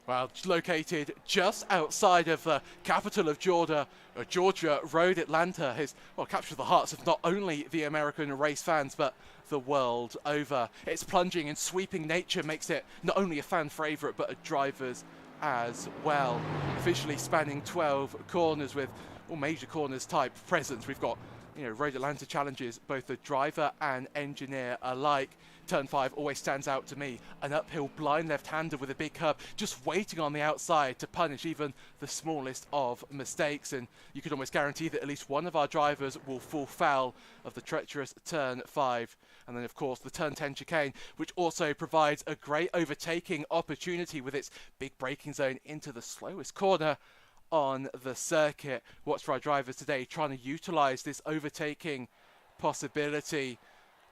Well, located just outside of the capital of Georgia, Road Atlanta has captured the hearts of not only the American race fans but the world over. Its plunging and sweeping nature makes it not only a fan favourite but a driver's as well. Officially spanning 12 corners with all major corners type presence. We've got Road Atlanta challenges both the driver and engineer alike. Turn 5 always stands out to me. An uphill blind left-hander with a big curve, just waiting on the outside to punish even the smallest of mistakes. And you could almost guarantee that at least one of our drivers will fall foul of the treacherous Turn 5. And then, of course, the Turn 10 chicane, which also provides a great overtaking opportunity with its big braking zone into the slowest corner on the circuit. Watch for our drivers today trying to utilise this overtaking possibility.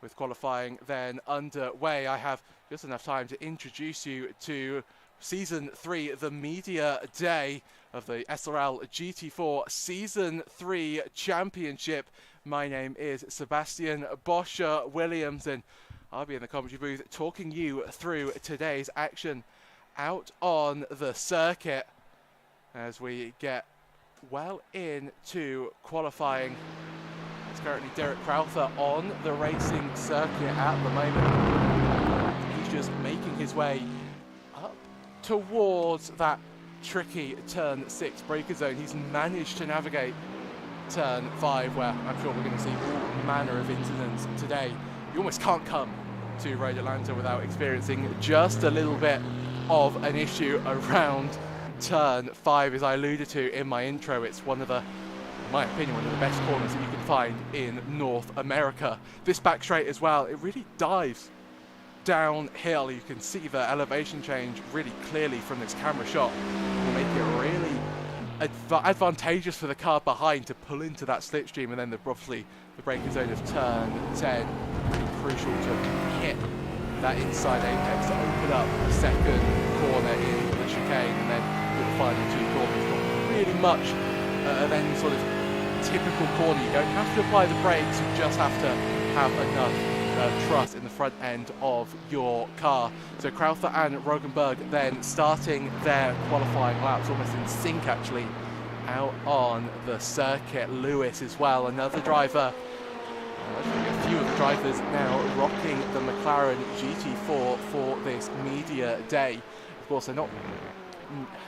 With qualifying then underway, I have just enough time to introduce you to Season 3, the media day of the SRL GT4 Season 3 Championship. My name is Sebastian Bosher-Williams, and I'll be in the commentary booth talking you through today's action out on the circuit as we get well into qualifying. It's currently Derek Crowther on the racing circuit at the moment. He's just making his way up towards that tricky Turn 6 breaker zone. He's managed to navigate Turn 5, where I'm sure we're going to see all manner of incidents today. You almost can't come to Road Atlanta without experiencing just a little bit of an issue around Turn 5. As I alluded to in my intro, it's one of the, in my opinion, one of the best corners that you can find in North America. This back straight as well, it really dives downhill. You can see the elevation change really clearly from this camera shot. Will make it really advantageous for the car behind to pull into that slipstream, and then obviously the braking zone of Turn 10 really crucial to hit that inside apex to open up the second corner in the chicane, and then with the final two corners not really much of any sort of typical corner. You don't have to apply the brakes, you just have to have enough trust in the front end of your car. So Crowther and Rogenberg then starting their qualifying laps almost in sync actually out on the circuit. Lewis as well, another driver. A few of the drivers now rocking the McLaren GT4 for this media day. Of course, they're not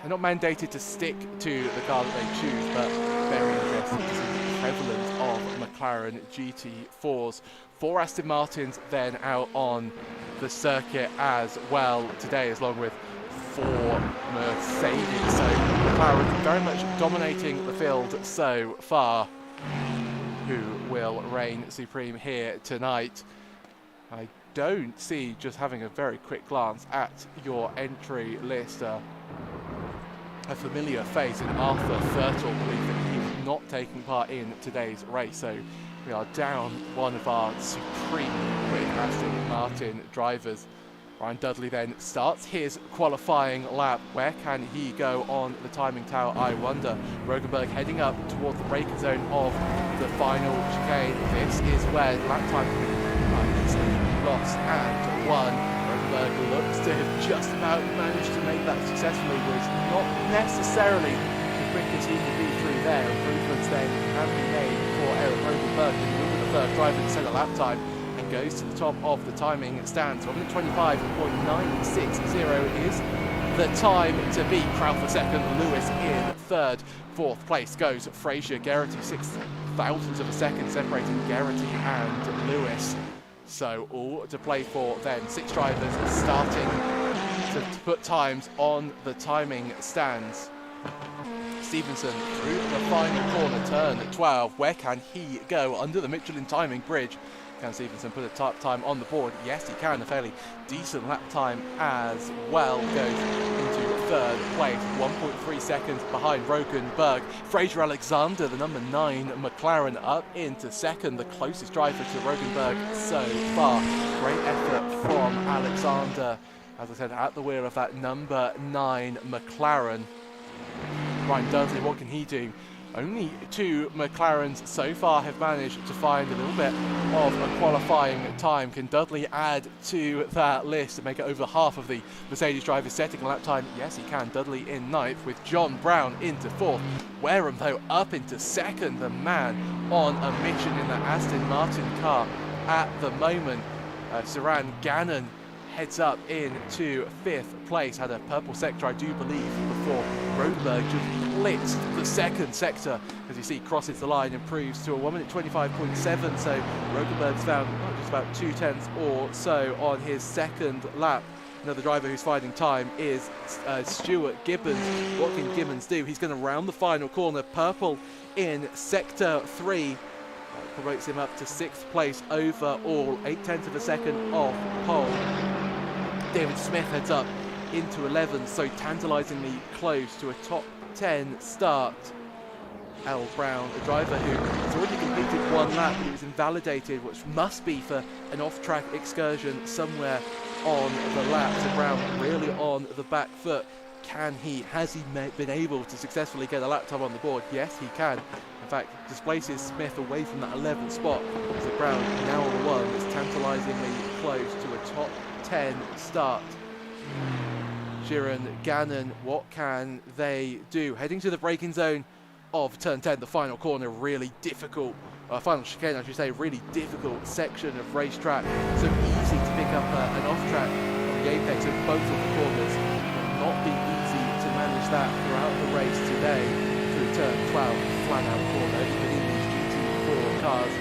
mandated to stick to the car that they choose, but very interesting to see the prevalence of McLaren GT4s. 4 Aston Martins then out on the circuit as well today, along with 4 Mercedes. So McLaren very much dominating the field so far. Who will reign supreme here tonight? I don't see, just having a very quick glance at your entry list, a familiar face in Arthur Thurtle. I believe that he is not taking part in today's race, so we are down one of our supreme quick Aston Martin drivers. Ryan Dudley then starts his qualifying lap. Where can he go on the timing tower, I wonder? Rogenberg heading up towards the braking zone of the final chicane. This is where lap time is lost and won. Rogenberg looks to have just about managed to make that successfully, was not necessarily the quickest he could be through there. Improvements then have been made for Eric Rogenberg, who was the third driver to set a lap time. Goes to the top of the timing stand. So 1:25.960 is the time to beat. Crowther second, Lewis in third. Fourth place goes Fraser Geraghty, 0.06 of a second separating Geraghty and Lewis. So all to play for then. 6 drivers starting to put times on the timing stands. Stevenson through the final corner, turn 12. Where can he go under the Michelin timing bridge? Can Stevenson put a time on the board? Yes, he can. A fairly decent lap time as well. Goes into third place, 1.3 seconds behind Rogenberg. Fraser Alexander, the number 9 McLaren, up into second, the closest driver to Rogenberg so far. Great effort from Alexander, as I said, at the wheel of that number 9 McLaren. Ryan Dudley, what can he do? Only 2 McLarens so far have managed to find a little bit of a qualifying time. Can Dudley add to that list and make it over half of the Mercedes drivers setting a lap time? Yes, he can. Dudley in 9th with John Brown into 4th. Wareham, though, up into 2nd. The man on a mission in the Aston Martin car at the moment. Saran Gannon heads up into 5th place. Had a purple sector, I do believe, before Rodenberg just blitzed the 2nd sector. As you see, crosses the line, improves to a 1 minute 25.7. So Rodenberg's found just about 2/10 or so on his 2nd lap. Another driver who's finding time is Stuart Gibbons. What can Gibbons do? He's going to round the final corner. Purple in sector 3. Promotes him up to 6th place overall, 0.8 of a second off pole. David Smith heads up into 11th, so tantalisingly close to a top 10 start. Al Brown, a driver who has already completed 1 lap, but he was invalidated, which must be for an off-track excursion somewhere on the lap. So Brown really on the back foot. Has he been able to successfully get a lap time on the board? Yes, he can. In fact, displaces Smith away from that 11th spot. So Brown now on the 1 is tantalisingly close to a top 10 start. Sheeran, Gannon, what can they do? Heading to the braking zone of turn 10, the final corner, really difficult, final chicane I should say, really difficult section of racetrack. So easy to pick up an off-track on the apex of both of the corners. Will not be easy to manage that throughout the race today. Through turn 12, flat out corner, even in these GT4 cars.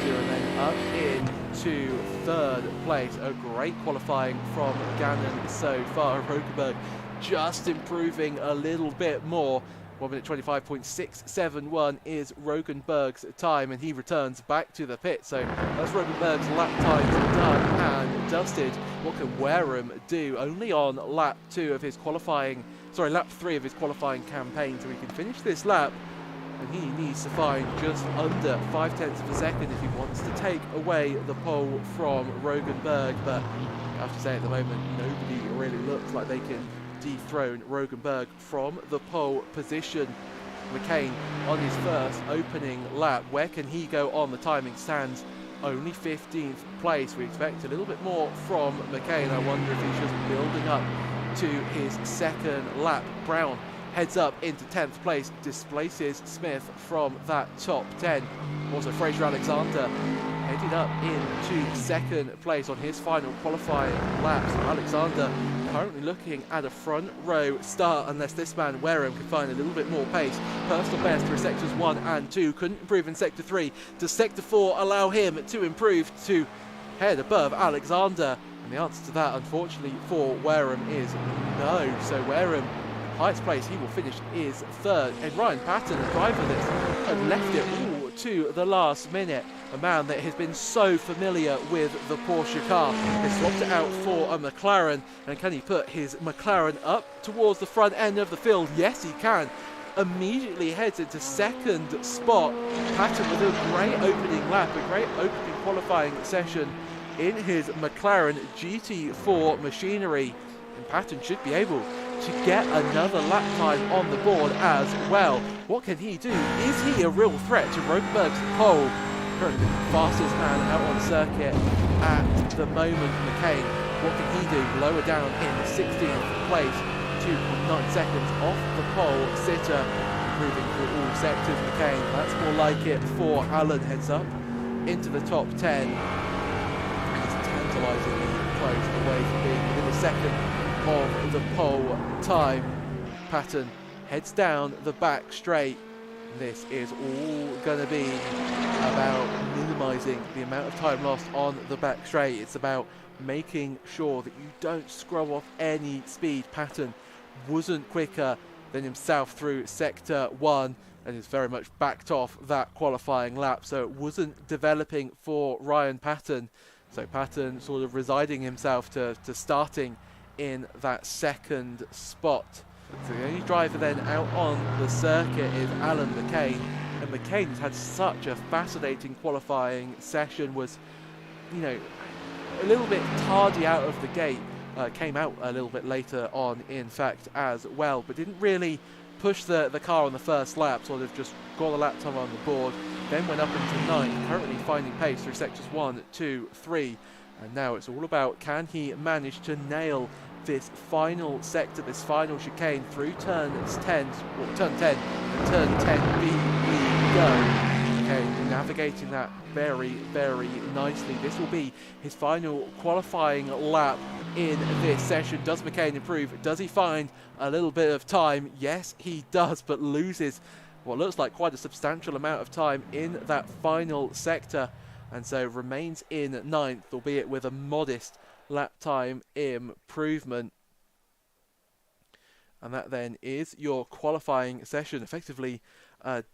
Sheeran then up into 3rd place. A great qualifying from Gannon so far. Rodenberg just improving a little bit more. 1 minute 25.671 is Rodenberg's time, and he returns back to the pit. So that's Rodenberg's lap times done and dusted. What can Wareham do? Only on lap 3 of his qualifying campaign, so he can finish this lap. And he needs to find just under 0.5 of a second if he wants to take away the pole from Rodenberg. But I have to say, at the moment, nobody really looks like they can dethrone Rodenberg from the pole position. McCain on his first opening lap. Where can he go on? The timing stands only 15th place. We expect a little bit more from McCain. I wonder if he's just building up to his 2nd lap. Brown heads up into 10th place, displaces Smith from that top 10. Also Fraser Alexander headed up into 2nd place on his final qualifying lap. So Alexander currently looking at a front row start unless this man Wareham can find a little bit more pace. Personal best through sectors 1 and 2, couldn't improve in sector 3. Does sector 4 allow him to improve to head above Alexander? And the answer to that, unfortunately for Wareham, is no. So Wareham, highest place he will finish is 3rd. And Ryan Patton, a driver that's had left it all to the last minute. A man that has been so familiar with the Porsche car. Has swapped it out for a McLaren. And can he put his McLaren up towards the front end of the field? Yes, he can. Immediately heads into 2nd spot. Patton with a great opening lap, a great opening qualifying session in his McLaren GT4 machinery. And Patton should be able to get another lap time on the board as well. What can he do? Is he a real threat to Rodenberg's pole? Currently the fastest man out on circuit at the moment, McCain. What can he do? Lower down in 16th place, 2.9 seconds off the pole sitter. Improving through all sectors, McCain. That's more like it for Allen. Heads up into the top 10. He's tantalisingly close away from being within a second of the pole time. Patton heads down the back straight. This is all going to be about minimising the amount of time lost on the back straight. It's about making sure that you don't scrub off any speed. Patton wasn't quicker than himself through sector 1 and is very much backed off that qualifying lap, so it wasn't developing for Ryan Patton. So Patton sort of resigning himself to starting in that 2nd spot. So the only driver then out on the circuit is Alan McCain, and McCain has had such a fascinating qualifying session. Was, a little bit tardy out of the gate, came out a little bit later on in fact as well, but didn't really pushed the car on the first lap, sort of just got the lap time on the board, then went up into 9th, currently finding pace through sectors 1, 2, 3, and now it's all about can he manage to nail this final sector, this final chicane through turn 10 and turn 10B we go. Okay, navigating that very, very nicely. This will be his final qualifying lap in this session. Does McCain improve? Does he find a little bit of time? Yes, he does, but loses what looks like quite a substantial amount of time in that final sector, and so remains in 9th, albeit with a modest lap time improvement. And that then is your qualifying session effectively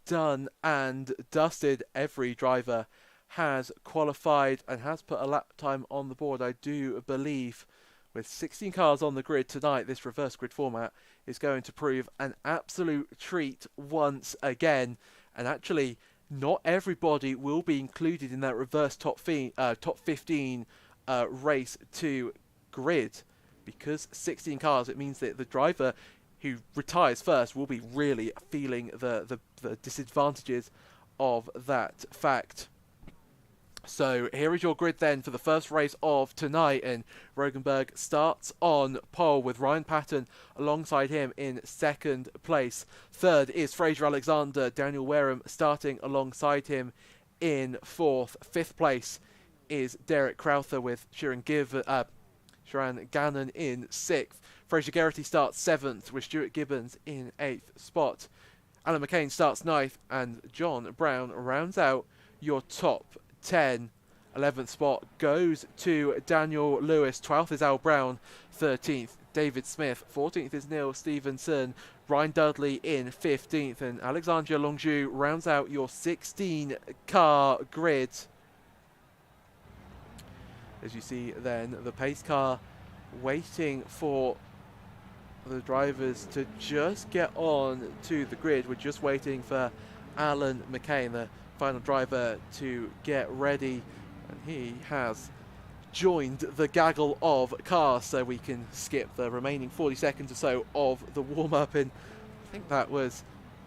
done and dusted. Every driver has qualified and has put a lap time on the board. I do believe with 16 cars on the grid tonight, this reverse grid format is going to prove an absolute treat once again. And actually, not everybody will be included in that reverse top 15 race to grid. Because 16 cars, it means that the driver who retires first will be really feeling the disadvantages of that fact. So here is your grid then for the first race of tonight, and Rogenberg starts on pole with Ryan Patton alongside him in 2nd place. 3rd is Fraser Alexander, Daniel Wareham starting alongside him in 4th. 5th place is Derek Crowther with Sharon Gannon in 6th. Fraser Geraghty starts 7th with Stuart Gibbons in 8th spot. Alan McCain starts 9th, and John Brown rounds out your top 10. 11th spot goes to Daniel Lewis. 12th is Al Brown. 13th, David Smith. 14th is Neil Stevenson. Ryan Dudley in 15th, and Alexandre Longju rounds out your 16-car grid. As you see then, the pace car waiting for the drivers to just get on to the grid. We're just waiting for Alan McCain, the final driver, to get ready, and he has joined the gaggle of cars, so we can skip the remaining 40 seconds or so of the warm-up. And I think that was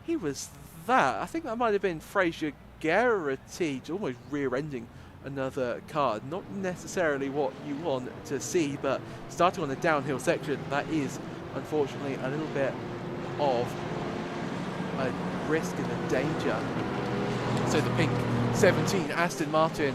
I think that might have been Fraser Geraghty almost rear-ending another car. Not necessarily what you want to see, but starting on the downhill section, that is unfortunately a little bit of a risk and a danger. So the pink 17 Aston Martin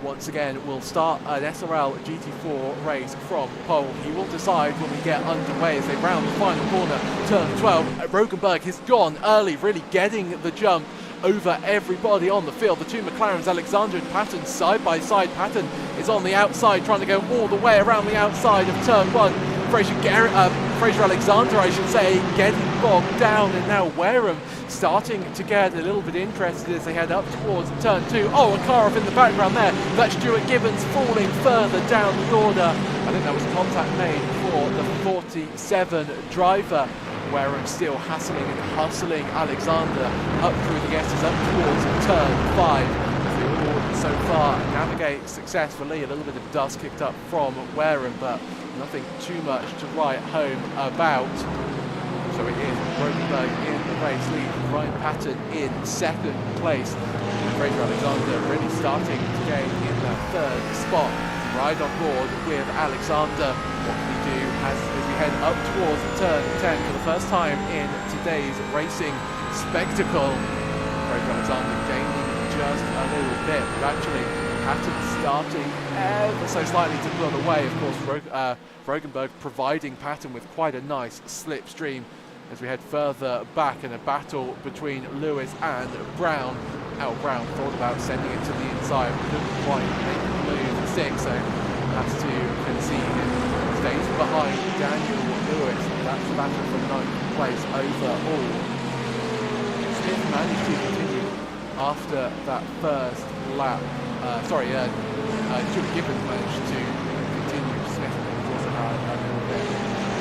once again will start an SRL GT4 race from pole. He will decide when we get underway as they round the final corner, turn 12. Rogenberg has gone early, really getting the jump over everybody on the field. The two McLarens, Alexander and Patton, side by side. Patton is on the outside, trying to go all the way around the outside of turn 1. Fraser Alexander, I should say, getting bogged down, and now Wareham starting to get a little bit interested as they head up towards turn 2. Oh, a car up in the background there. That's Stuart Gibbons falling further down the order. I think that was contact made for the 47 driver. Wareham still hassling and hustling Alexander up through the S's up towards turn 5. So far navigate successfully. A little bit of dust kicked up from Wareham, but nothing too much to write home about. So it is Rogenberg in the race lead, Ryan Patton in 2nd place. Fraser Alexander really starting to gain in that 3rd spot. Right on board with Alexander. What can he do as we head up towards turn 10 for the first time in today's racing spectacle? Fraser Alexander gaining just a little bit, but actually Patton starting ever so slightly to pull away. Of course, Rogenberg providing Patton with quite a nice slipstream as we head further back in a battle between Lewis and Brown. Al Brown thought about sending it to the inside, couldn't quite make the move 6, so has to concede and stays behind Daniel Lewis. That's the battle for 9th place overall. Smith managed to continue after that first lap. Stuart Gibbons managed to continue. Smith also had a little bit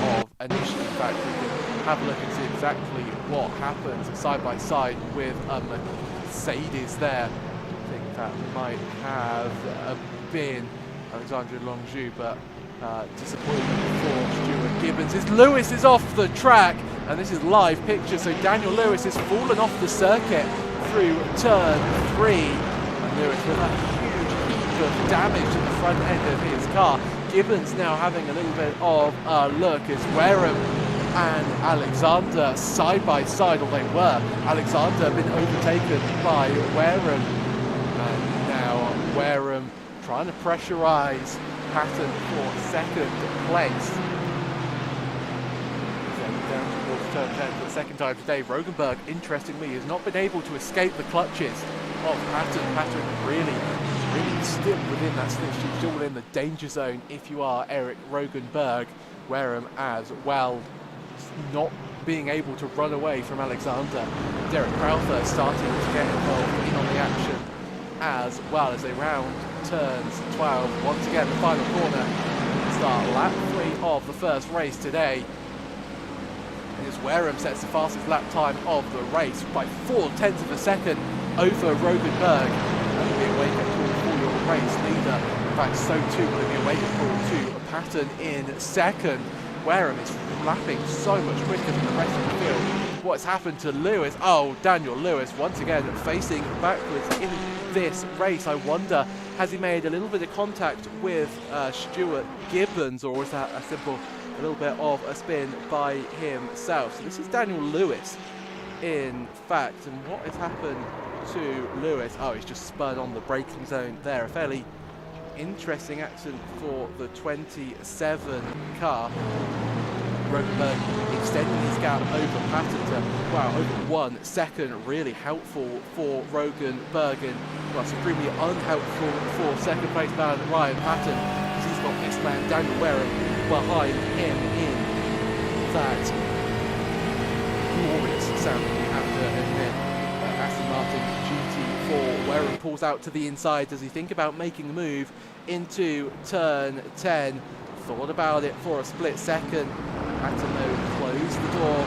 of an issue. In fact, we can have a look and see exactly what happens side by side with Mercedes there. I think that might have been Alexandre Longju, but disappointment for Stuart Gibbons. As Lewis is off the track, and this is live picture. So Daniel Lewis has fallen off the circuit through turn 3, and Lewis with a huge heap of damage to the front end of his car. Gibbons now having a little bit of a look as Wareham and Alexander side by side, or they were. Alexander been overtaken by Wareham, and now Wareham trying to pressurise Patton for second place. Down towards turn 10 for the second time today. Rogenberg, interestingly, has not been able to escape the clutches of Patton. Patton really still within that slipstream, still within the danger zone if you are Eric Rogenberg. Wareham as well, not being able to run away from Alexander. Derek Crowther starting to get involved in on the action as well as they round turns 12. Once again, the final corner, start lap 3 of the first race today. As Wareham sets the fastest lap time of the race by 0.4 of a second over Rogenberg. That will be a wake-up call for your race leader. In fact, so too will it be a wake-up call to Patton in second. Wareham is lapping so much quicker than the rest of the field. What's happened to Lewis? Oh, Daniel Lewis once again facing backwards in this race. I wonder, has he made a little bit of contact with Stuart Gibbons, or was that a little bit of a spin by himself? So this is Daniel Lewis in fact, and what has happened to Lewis? Oh, he's just spun on the braking zone there. A fairly interesting accident for the 27 car. Rogenberg extending his gap over Patton to, wow, over 1 second. Really helpful for Rogenberg, and well, supremely unhelpful for second place man Ryan Patton, as he's got this man Daniel Wareham behind him in that glorious sounding, we have to admit, Aston Martin GT4. Wareham pulls out to the inside. Does he think about making a move into turn 10? Thought about it for a split second. Patton though closed the door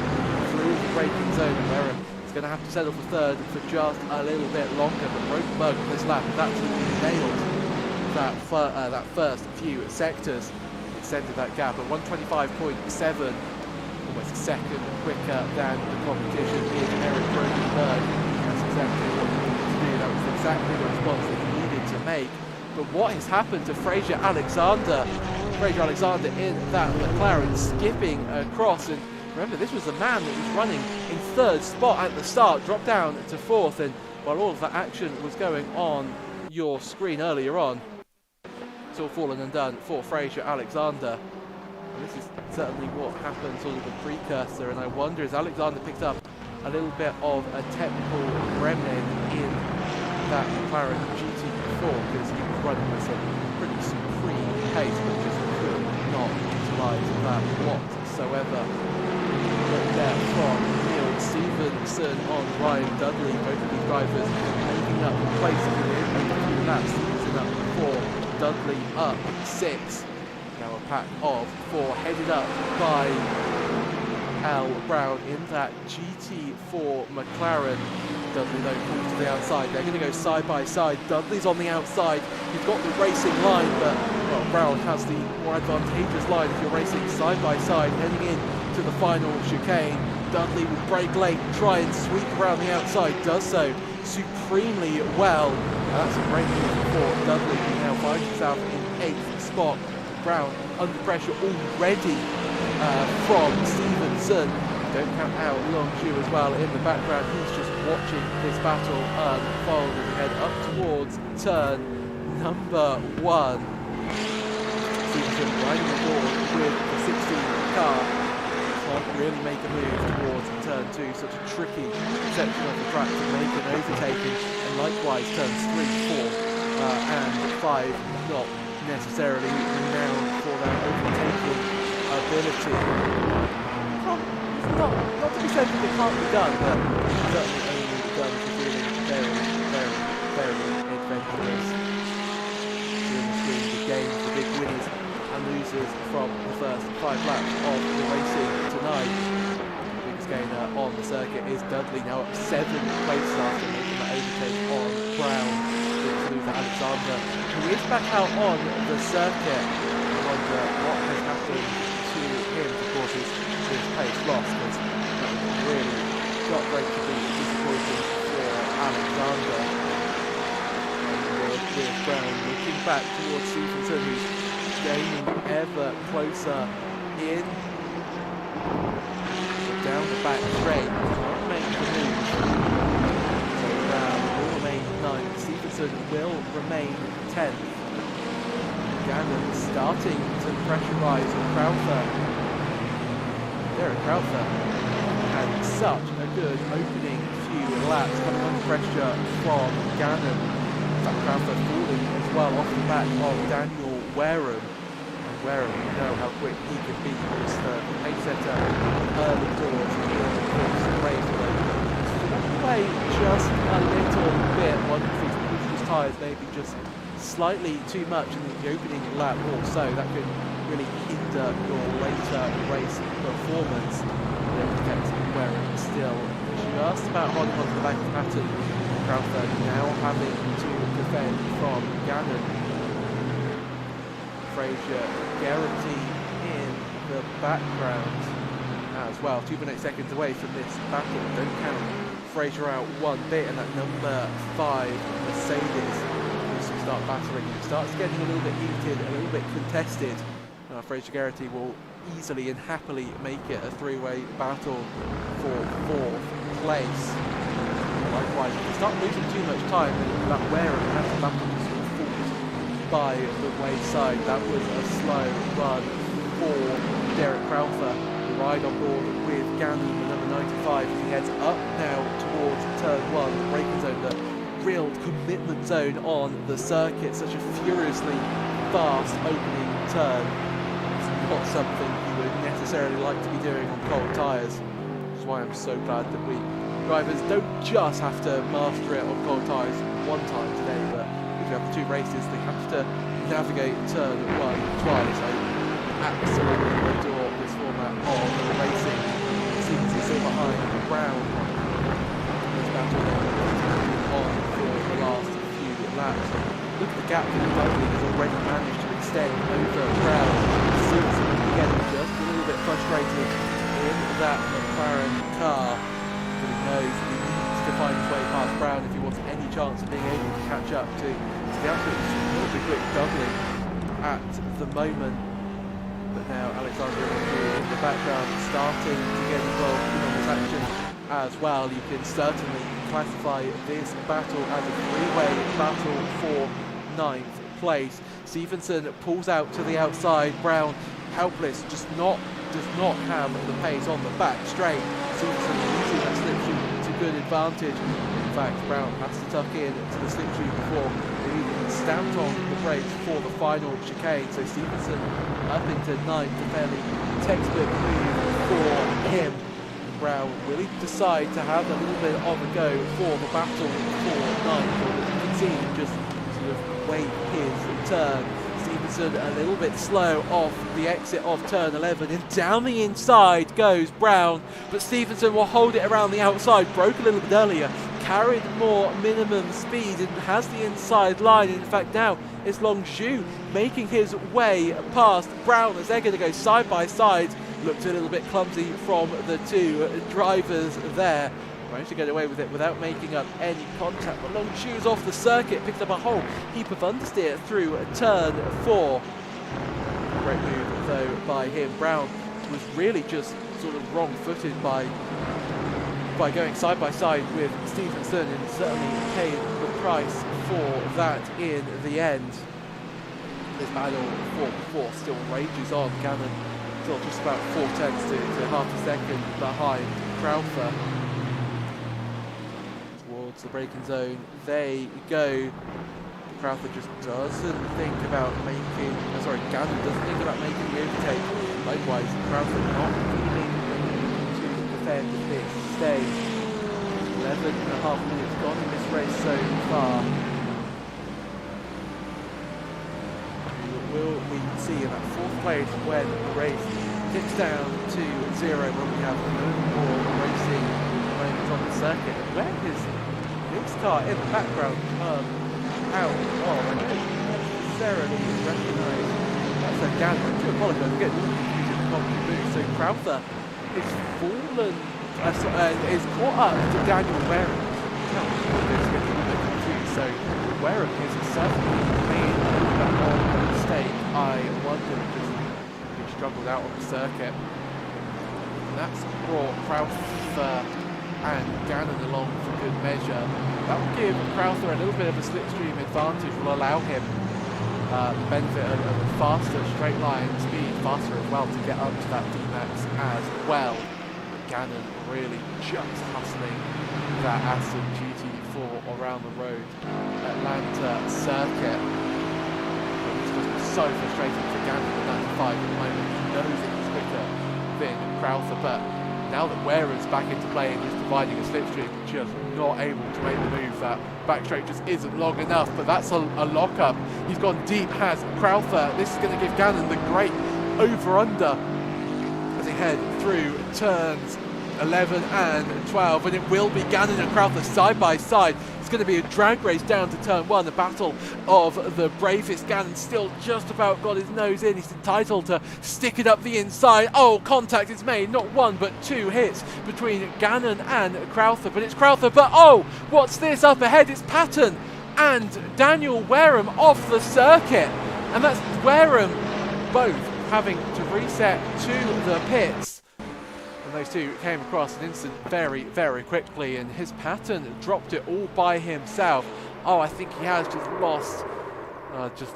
through the braking zone, and Wareham is going to have to settle for third for just a little bit longer. But Rogenberg on this lap has absolutely nailed that first few sectors. Extended that gap at 125.7, almost a second quicker than the competition is Eric Rogenberg. That's exactly what he needed to do. That was exactly the response that he needed to make. But what has happened to Fraser Alexander? Fraser Alexander in that McLaren skipping across, and remember, this was a man that was running in third spot at the start, dropped down to fourth, and while all of that action was going on your screen earlier on, it's all fallen and done for Fraser Alexander. And this is certainly what happened, sort of the precursor, and I wonder, as Alexander picked up a little bit of a technical gremlin in that McLaren GT4, because he was running with some pretty supreme pace, but just could not utilise that whatsoever. But there from Neil Stevenson on Ryan Dudley, both of these drivers making up the place within a few laps. Stevenson up 4, Dudley up 6. Now a pack of 4 headed up by Al Brown in that GT4 McLaren. Dudley though pulls to the outside. They're going to go side by side. Dudley's on the outside. You've got the racing line, but well, Brown has the more advantageous line if you're racing side by side heading in to the final chicane. Dudley will brake late, try and sweep around the outside, does so supremely well. And that's a great move for Dudley, who now finds himself in 8th spot. Brown under pressure already from Stevenson. Don't count out Longju as well in the background. He's just watching this battle unfold as we head up towards turn number 1. Stevenson riding aboard with the 16 car. Can't really make a move towards turn 2. Such a tricky section of the track to make an overtaking. And likewise turns 3, 4 and 5 not necessarily renowned for their overtaking ability. Not to be said that it can't be done, but certainly only be done if you're feeling very, very, very adventurous. Here on the screen, the games, the big winners and losers from the first 5 laps of the racing tonight. The biggest gainer on the circuit is Dudley, now at 7th place after making that overtake on Brown. Luther Alexander, who is back out on the circuit. I wonder what has happened to him. Of course, his pace lost, because really got going to be disappointing for Alexander. And with Brown looking back towards Stevenson, who's gaining ever closer in. Down the back straight, can't make the move. So Brown will remain 9th. Stevenson will remain 10th. Gannon starting to pressurise Crowther. Derek Crowther had such a good opening few laps, coming under pressure from Gannon. In fact, Crowther falling as well off the back of Daniel Wareham. And Wareham, you know how quick he can be. He's the pace setter early doors in the race. Away just a little bit. One of his tyres maybe just slightly too much in the opening lap or so. That could really hinder your later race performance. Wareham still just about holding on to the back of the pattern. Crowther now having to defend from Gannon. Fraser Geraghty in the background as well. 2.8 seconds away from this battle. Don't count Fraser out one bit, and that number 5 Mercedes will start battling. It starts getting a little bit heated, a little bit contested. Fraser Geraghty will easily and happily make it a three-way battle for 4th place. Likewise, if you start losing too much time, that Wareham has the battle to sort of fall by the wayside. That was a slow run for Derek Crowther, who ride on board with Gannon, the number 95, as he heads up now towards turn 1, the braking zone, the real commitment zone on the circuit. Such a furiously fast opening turn. Not something you would necessarily like to be doing on cold tyres, which is why I'm so glad that drivers don't just have to master it on cold tyres one time today, but if you have the 2 races, they have to navigate turn 1 twice. I absolutely adore this format of racing. Stevenson still behind Brown. This battle on for the last few laps. Look at the gap that Dudley has already managed to extend over Brown. Stevenson getting just a little bit frustrated in that McLaren car, but he knows he needs to find his way past Brown if he wants any chance of being able to catch up to the absolutely quick Dudley at the moment. But now Alexander in the background starting to get involved in this action as well. You can certainly classify this battle as a three-way battle for 9th place. Stevenson pulls out to the outside. Brown helpless, does not have the pace on the back straight. Stevenson using that slipstream to good advantage. In fact, Brown has to tuck in to the slipstream before he even stamped on the brakes for the final chicane. So Stevenson up into 9th, a fairly textbook move for him. Brown will he decide to have a little bit of a go for the battle for 9th, or you can see him just sort of wait his turn. Stevenson a little bit slow off the exit of turn 11, and down the inside goes Brown, but Stevenson will hold it around the outside. Broke a little bit earlier, carried more minimum speed and has the inside line. In fact, now it's Longzhu making his way past Brown as they're going to go side by side. Looked a little bit clumsy from the 2 drivers there. Managed to get away with it without making up any contact, but Longzhu's off the circuit, picked up a whole heap of understeer through turn 4. Great move though by him. Brown was really just sort of wrong-footed by going side by side with Stevenson, and certainly paid the price for that in the end. This battle for 4th still rages on. Gannon still just about 4 tenths to half a second behind Crowther. Towards the braking zone they go. Crowther just doesn't think about making, Gannon doesn't think about making the overtake. Likewise, Crowther not feeling to defend this stage. 11.5 minutes gone in this race so far. Will we see in that 4th place when the race tips down to 0, when we have no more racing moments on the circuit? Where is this car in the background out of? I don't necessarily recognise that's a Gannon. I do apologise, I'm getting confused with the commentary booth. So Crowther is fallen is caught up to Daniel Wareham. So Wareham is certainly made a little bit of a mistake. I wonder just he struggled out on the circuit. And that's brought Crowther and Gannon along for good measure. That will give Crowther a little bit of a slipstream advantage, will allow him the benefit of a faster straight line speed, faster as well to get up to that D-Max as well. But Gannon really just hustling that Aston GT4 around the road Atlanta circuit. But it's just so frustrating for Gannon at 95 at the moment. He knows that he's quicker than Crowther, but now that Wareham's back into play and he's providing a slipstream, just not able to make the move. That back straight just isn't long enough, but that's a lock-up. He's gone deep, has Crowther. This is going to give Gannon the great over-under as they head through turns 11 and 12, and it will be Gannon and Crowther side by side. It's going to be a drag race down to turn 1, a battle of the bravest. Gannon still just about got his nose in. He's entitled to stick it up the inside. Oh, contact is made, not one but two hits between Gannon and Crowther, but it's Crowther, but oh, what's this up ahead? It's Patton and Daniel Wareham off the circuit, and that's Wareham both having to reset to the pits. And those two came across an instant very, very quickly, and his Patton dropped it all by himself. Oh, I think he has just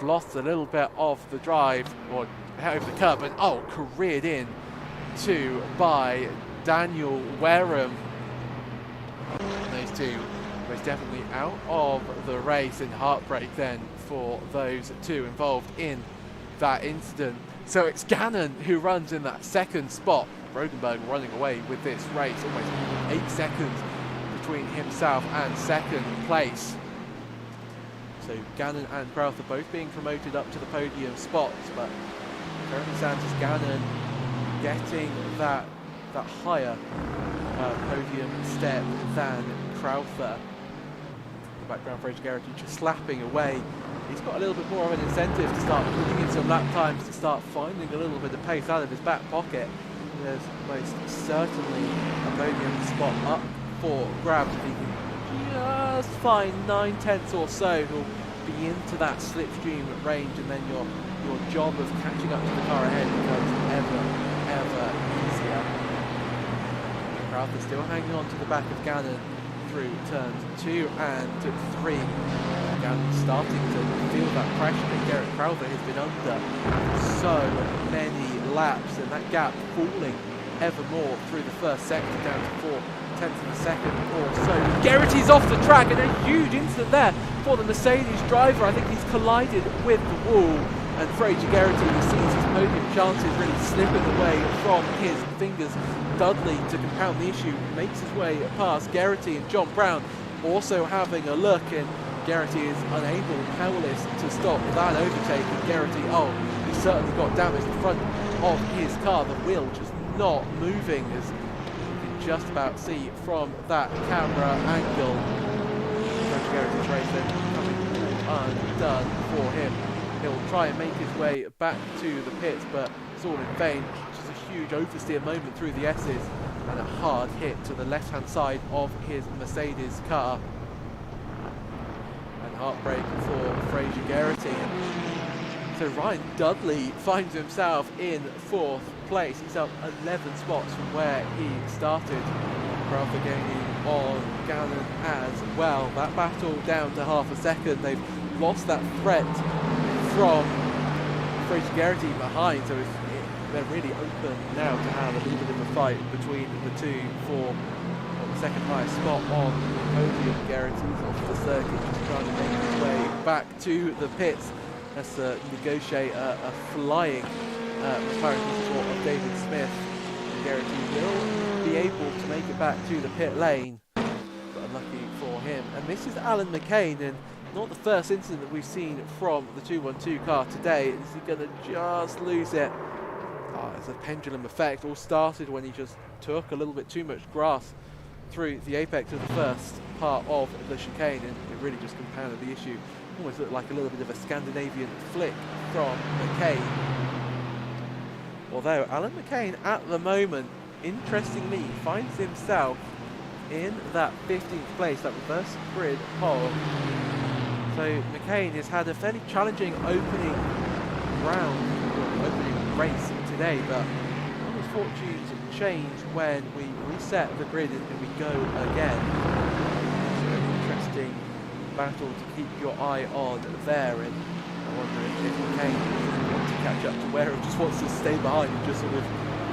lost a little bit of the drive, or over the curb, and oh, careered in to by Daniel Wareham. And those two was definitely out of the race, and heartbreak then for those two involved in that incident. So it's Gannon who runs in that second spot. Rogenberg running away with this race, almost 8 seconds between himself and second place. So Gannon and Crowther both being promoted up to the podium spots, but currently stands as Gannon getting that higher podium step than Crowther. The background for Fraser Garrity just slapping away. He's got a little bit more of an incentive to start putting in some lap times, to start finding a little bit of pace out of his back pocket. There's most certainly a podium spot up for grabs. If he can just find 9/10 or so, he'll be into that slipstream range, and then your job of catching up to the car ahead becomes ever easier. Crowther still hanging on to the back of Gannon through turns 2 and 3. Gannon starting to feel that pressure that Garrett Crowther has been under so many laps, and that gap falling ever more through the first sector, down to 4/10 of a second or so. Garrity's off the track, and a huge incident there for the Mercedes driver. I think he's collided with the wall, and Fraser Garrity sees his podium chances really slipping away from his fingers. Dudley, to compound the issue, makes his way past Garrity, and John Brown also having a look, and Garrity is unable, powerless to stop that overtake. And Garrity, oh, he certainly got damaged. The front of his car, the wheel just not moving, as you can just about see from that camera angle. Garrity's race then coming undone for him. He'll try and make his way back to the pits, but it's all in vain. Just a huge oversteer moment through the S's, and a hard hit to the left-hand side of his Mercedes car. And heartbreak for Fraser Garrity. So Ryan Dudley finds himself in 4th place. He's up 11 spots from where he started. Crowther gaining on Gannon as well. That battle down to half a second. They've lost that threat from Fraser Garrity behind, so they're really open now to have a little bit of a fight between the two for the second highest spot on the podium. Garrity's off the circuit, just trying to make his way back to the pits. Let's negotiate a flying McLaren support of David Smith. Garrity will be able to make it back to the pit lane, but unlucky for him. And this is Alan McCain, and not the first incident that we've seen from the 212 car today. Is he going to just lose it? Oh, it's a pendulum effect. All started when he just took a little bit too much grass through the apex of the first part of the chicane, and it really just compounded the issue. Almost looked like a little bit of a Scandinavian flick from McCain. Although Alan McCain at the moment interestingly, he finds himself in that 15th place, that reverse grid pole. So McCain has had a fairly challenging opening round, or opening race today, but his fortunes change when we reset the grid and we go again. So an interesting battle to keep your eye on there, and I wonder if McCain wants to catch up to where he just wants to stay behind and just sort of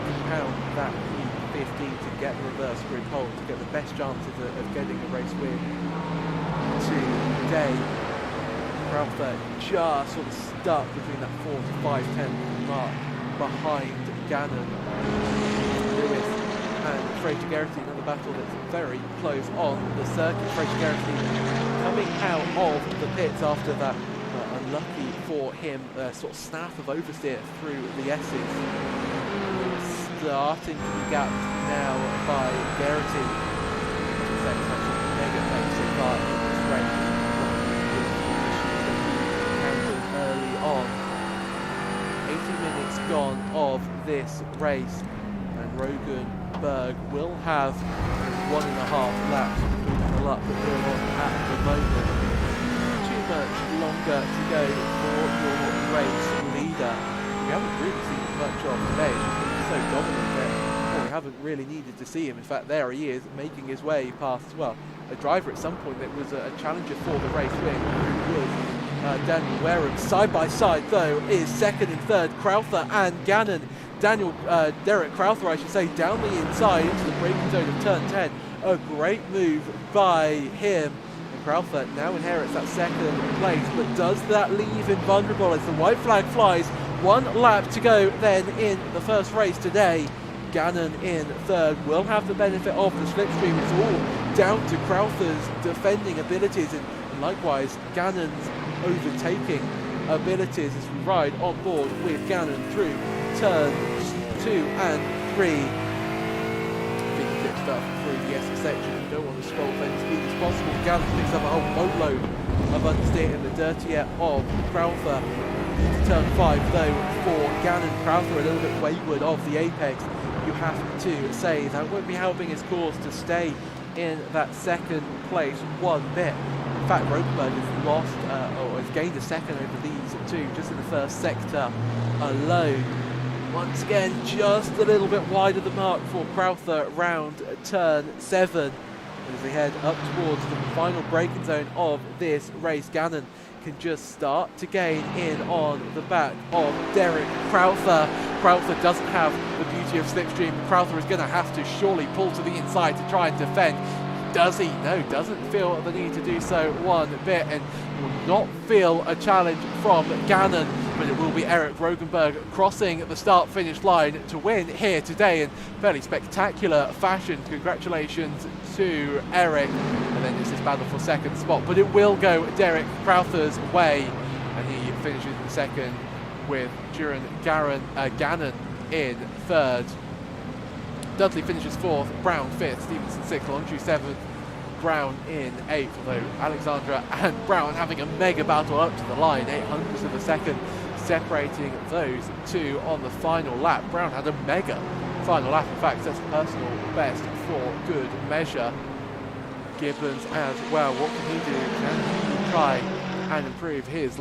compound that 15 to get the reverse grid pole, to get the best chances of getting a race win today. Crowther just sort of stuck between that 4 to 5 10 mark behind Gannon. Lewis and Fraser Geraghty, another battle that's very close on the circuit. Fraser Geraghty coming out of the pits after that unlucky for him sort of snap of oversteer through the S's. Starting to be gapped now by Geraghty. Mega pace so far in this race. Early on. 80 minutes gone of this race, and Rogenberg will have 1.5 laps, including the lap that we're on at the moment. Too much longer to go for your race leader. We haven't really seen much of today. It's just been so dominant that we haven't really needed to see him. In fact, there he is, making his way past, well, a driver at some point that was a challenger for the race win, who was Daniel Wareham. Side by side, though, is second and third, Crowther and Gannon. Derek Crowther, I should say, down the inside into the braking zone of turn 10. A great move by him. And Crowther now inherits that second place, but does that leave him vulnerable as the white flag flies? 1 lap to go then in the first race today. Gannon in third will have the benefit of the slipstream. It's all down to Crowther's defending abilities, and likewise Gannon's overtaking abilities as we ride on board with Gannon through turns 2 and 3. Fingertip stuff through the S section. You don't want to scroll as speed as possible. Gannon picks up a whole boatload of understeer in the dirtier of Crowther. Turn 5 though for Gannon. Crowther a little bit wayward of the apex. You have to say that won't be helping his cause to stay in that second place one bit. In fact, Rogenberg has lost or has gained a second over these two just in the first sector alone. Once again, just a little bit wide of the mark for Crowther round turn 7. As they head up towards the final braking zone of this race, Gannon can just start to gain in on the back of Derek Crowther. Crowther doesn't have the beauty of slipstream. Crowther is going to have to surely pull to the inside to try and defend. Does he? No, doesn't feel the need to do so one bit, and will not feel a challenge from Gannon, but it will be Eric Rogenberg crossing the start-finish line to win here today in fairly spectacular fashion. Congratulations to Eric, and then it's this battle for second spot, but it will go Derek Crowther's way, and he finishes in second with Gannon in third. Dudley finishes fourth, Brown fifth, Stevenson sixth, Longju seventh, Brown in eighth, although Alexandra and Brown having a mega battle up to the line, 800ths of a second separating those two on the final lap. Brown had a mega final lap, in fact that's personal best for good measure. Gibbons as well, what can he do? Can he try and improve his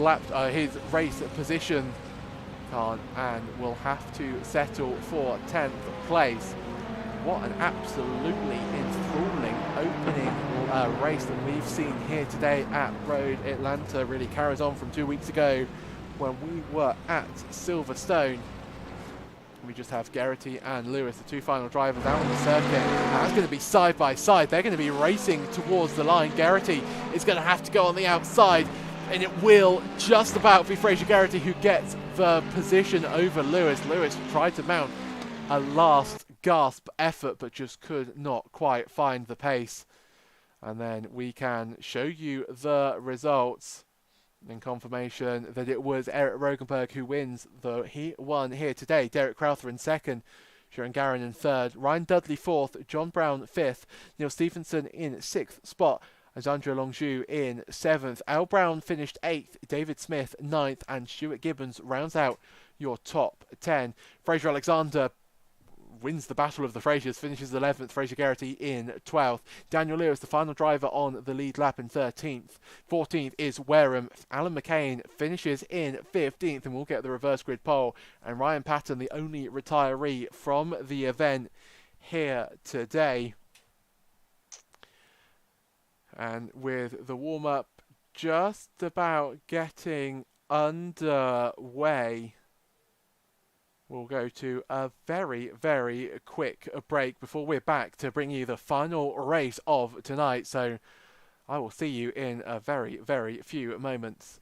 his race position? Can't, and will have to settle for 10th place. What an absolutely enthralling opening race that we've seen here today at Road Atlanta. Really carries on from 2 weeks ago when we were at Silverstone. We just have Geraghty and Lewis, the two final drivers, out on the circuit. And that's going to be side by side. They're going to be racing towards the line. Geraghty is going to have to go on the outside, and it will just about be Fraser Geraghty who gets the position over Lewis. Lewis tried to mount a last gasp effort, but just could not quite find the pace. And then we can show you the results in confirmation that it was Eric Rogenberg who wins, though he won here today. Derek Crowther in second, Sharon Garin in third, Ryan Dudley fourth, John Brown fifth, Neil Stevenson in sixth spot, Alexandra Longju in seventh, Al Brown finished eighth, David Smith ninth, and Stuart Gibbons rounds out your top 10. Fraser Alexander wins the Battle of the Frasers, finishes 11th, Fraser Geraghty in 12th. Daniel Lewis, the final driver on the lead lap, in 13th. 14th is Wareham. Alan McCain finishes in 15th and will get the reverse grid pole. And Ryan Patton, the only retiree from the event here today. And with the warm-up just about getting underway, we'll go to a very, very quick break before we're back to bring you the final race of tonight. So I will see you in a very, very few moments.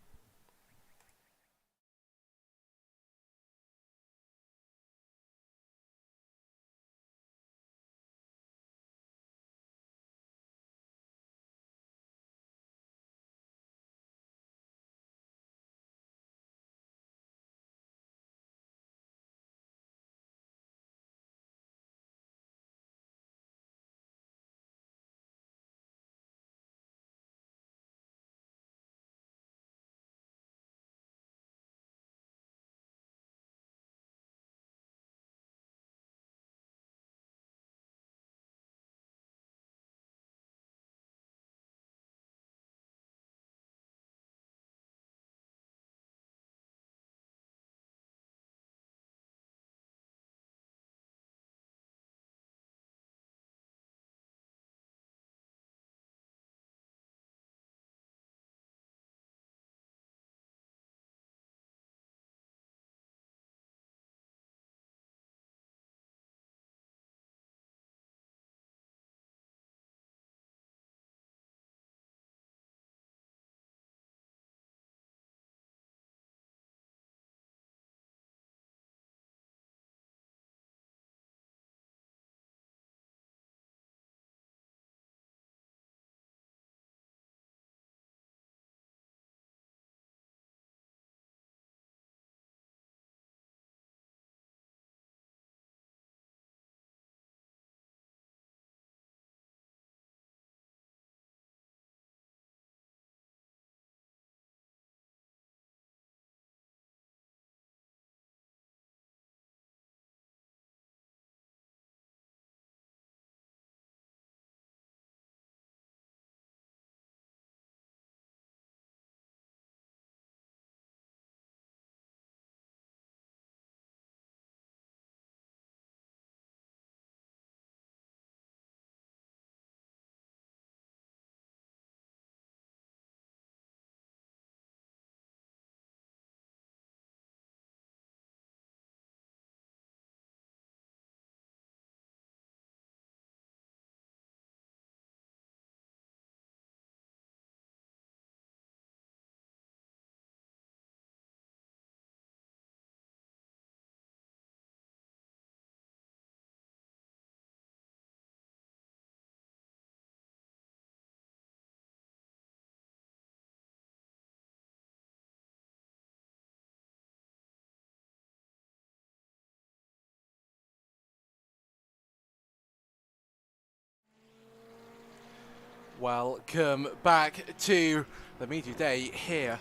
Welcome back to the media day here.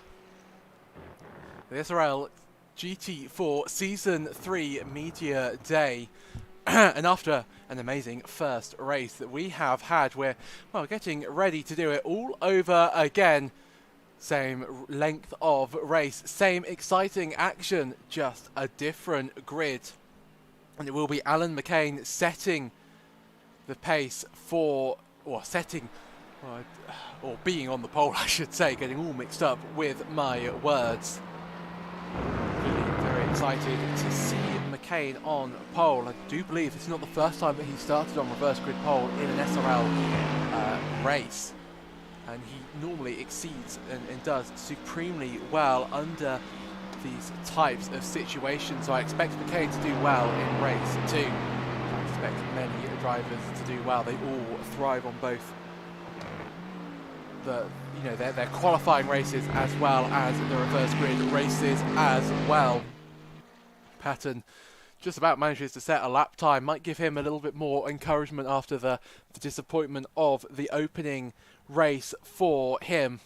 The SRL GT4 Season 3 Media Day. And after an amazing first race that we have had, we're, well, getting ready to do it all over again. Same length of race, same exciting action, just a different grid. And it will be Alan McCain setting the pace for, or setting, or being on the pole, I should say, getting all mixed up with my words. Really very excited to see McCain on pole. I do believe it's not the first time that he started on reverse grid pole in an SRL race. And he normally exceeds and does supremely well under these types of situations. So I expect McCain to do well in race 2. I expect many drivers to do well. They all thrive on both their qualifying races as well as the reverse grid races as well. Patton just about manages to set a lap time, might give him a little bit more encouragement after the disappointment of the opening race for him.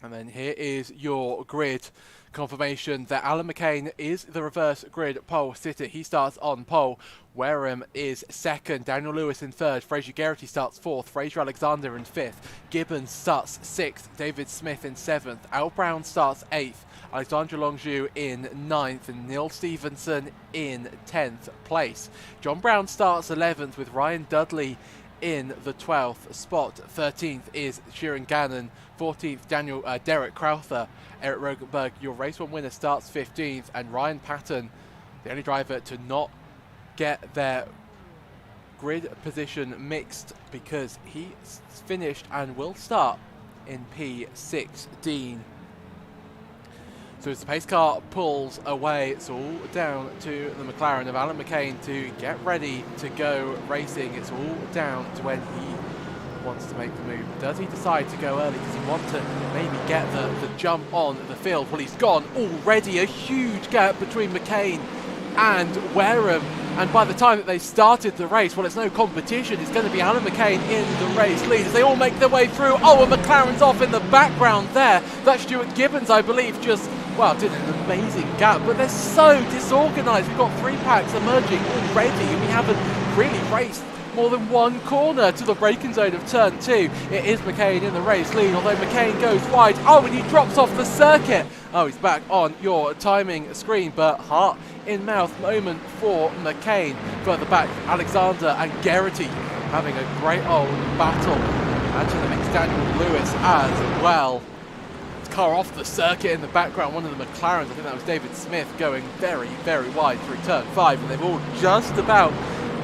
And then here is your grid confirmation that Alan McCain is the reverse grid pole sitter. He starts on pole. Wareham is second. Daniel Lewis in third. Fraser Geraghty starts fourth. Fraser Alexander in fifth. Gibbons starts sixth. David Smith in seventh. Al Brown starts eighth. Alexandra Longju in ninth. And Neil Stevenson in 10th place. John Brown starts 11th with Ryan Dudley in the 12th spot. 13th is Sheeran Gannon. 14th, Derek Crowther. Eric Rogenberg, your race 1 winner, starts 15th. And Ryan Patton, the only driver to not get their grid position mixed because he finished and will start in P16. So as the pace car pulls away, it's all down to the McLaren of Alan McCain to get ready to go racing. It's all down to when he wants to make the move. Does he decide to go early? Does he want to maybe get the jump on the field? Well, he's gone already. A huge gap between McCain and Wareham. And by the time that they started the race, well, it's no competition. It's going to be Alan McCain in the race lead as they all make their way through. Oh, and McLaren's off in the background there. That's Stuart Gibbons, I believe, just, well, did an amazing gap. But they're so disorganised. We've got 3 packs emerging already, and we haven't really raced more than one corner to the braking zone of turn 2. It is McCain in the race lead, although McCain goes wide. Oh, and he drops off the circuit. Oh, he's back on your timing screen, but heart in mouth moment for McCain. Further back, Alexander and Geraghty having a great old battle. Imagine the mixed Daniel Lewis as well. Car off the circuit in the background, one of the McLarens, I think that was David Smith, going very, very wide through turn 5, and they've all just about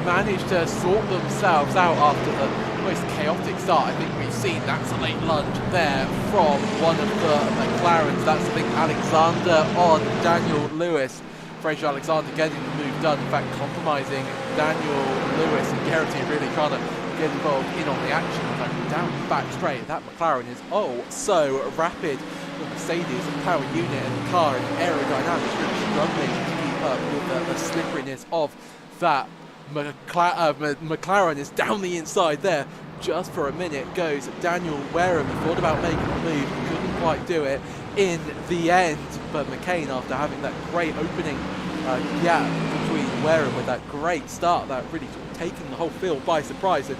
managed to sort themselves out after the most chaotic start I think we've seen. That's a late lunge there from one of the McLarens. That's, I think, Alexander on Daniel Lewis. Fraser Alexander getting the move done, in fact compromising Daniel Lewis, and Geraghty really trying to get involved in on the action. In fact, down back straight, that McLaren is so rapid. The Mercedes power unit and the car and aerodynamics really struggling to keep up with the slipperiness of that. McLaren is down the inside there. Just for a minute goes Daniel Wareham. He thought about making the move, couldn't quite do it in the end. But McCain, after having that great opening gap between Wareham with that great start, that really taken the whole field by surprise and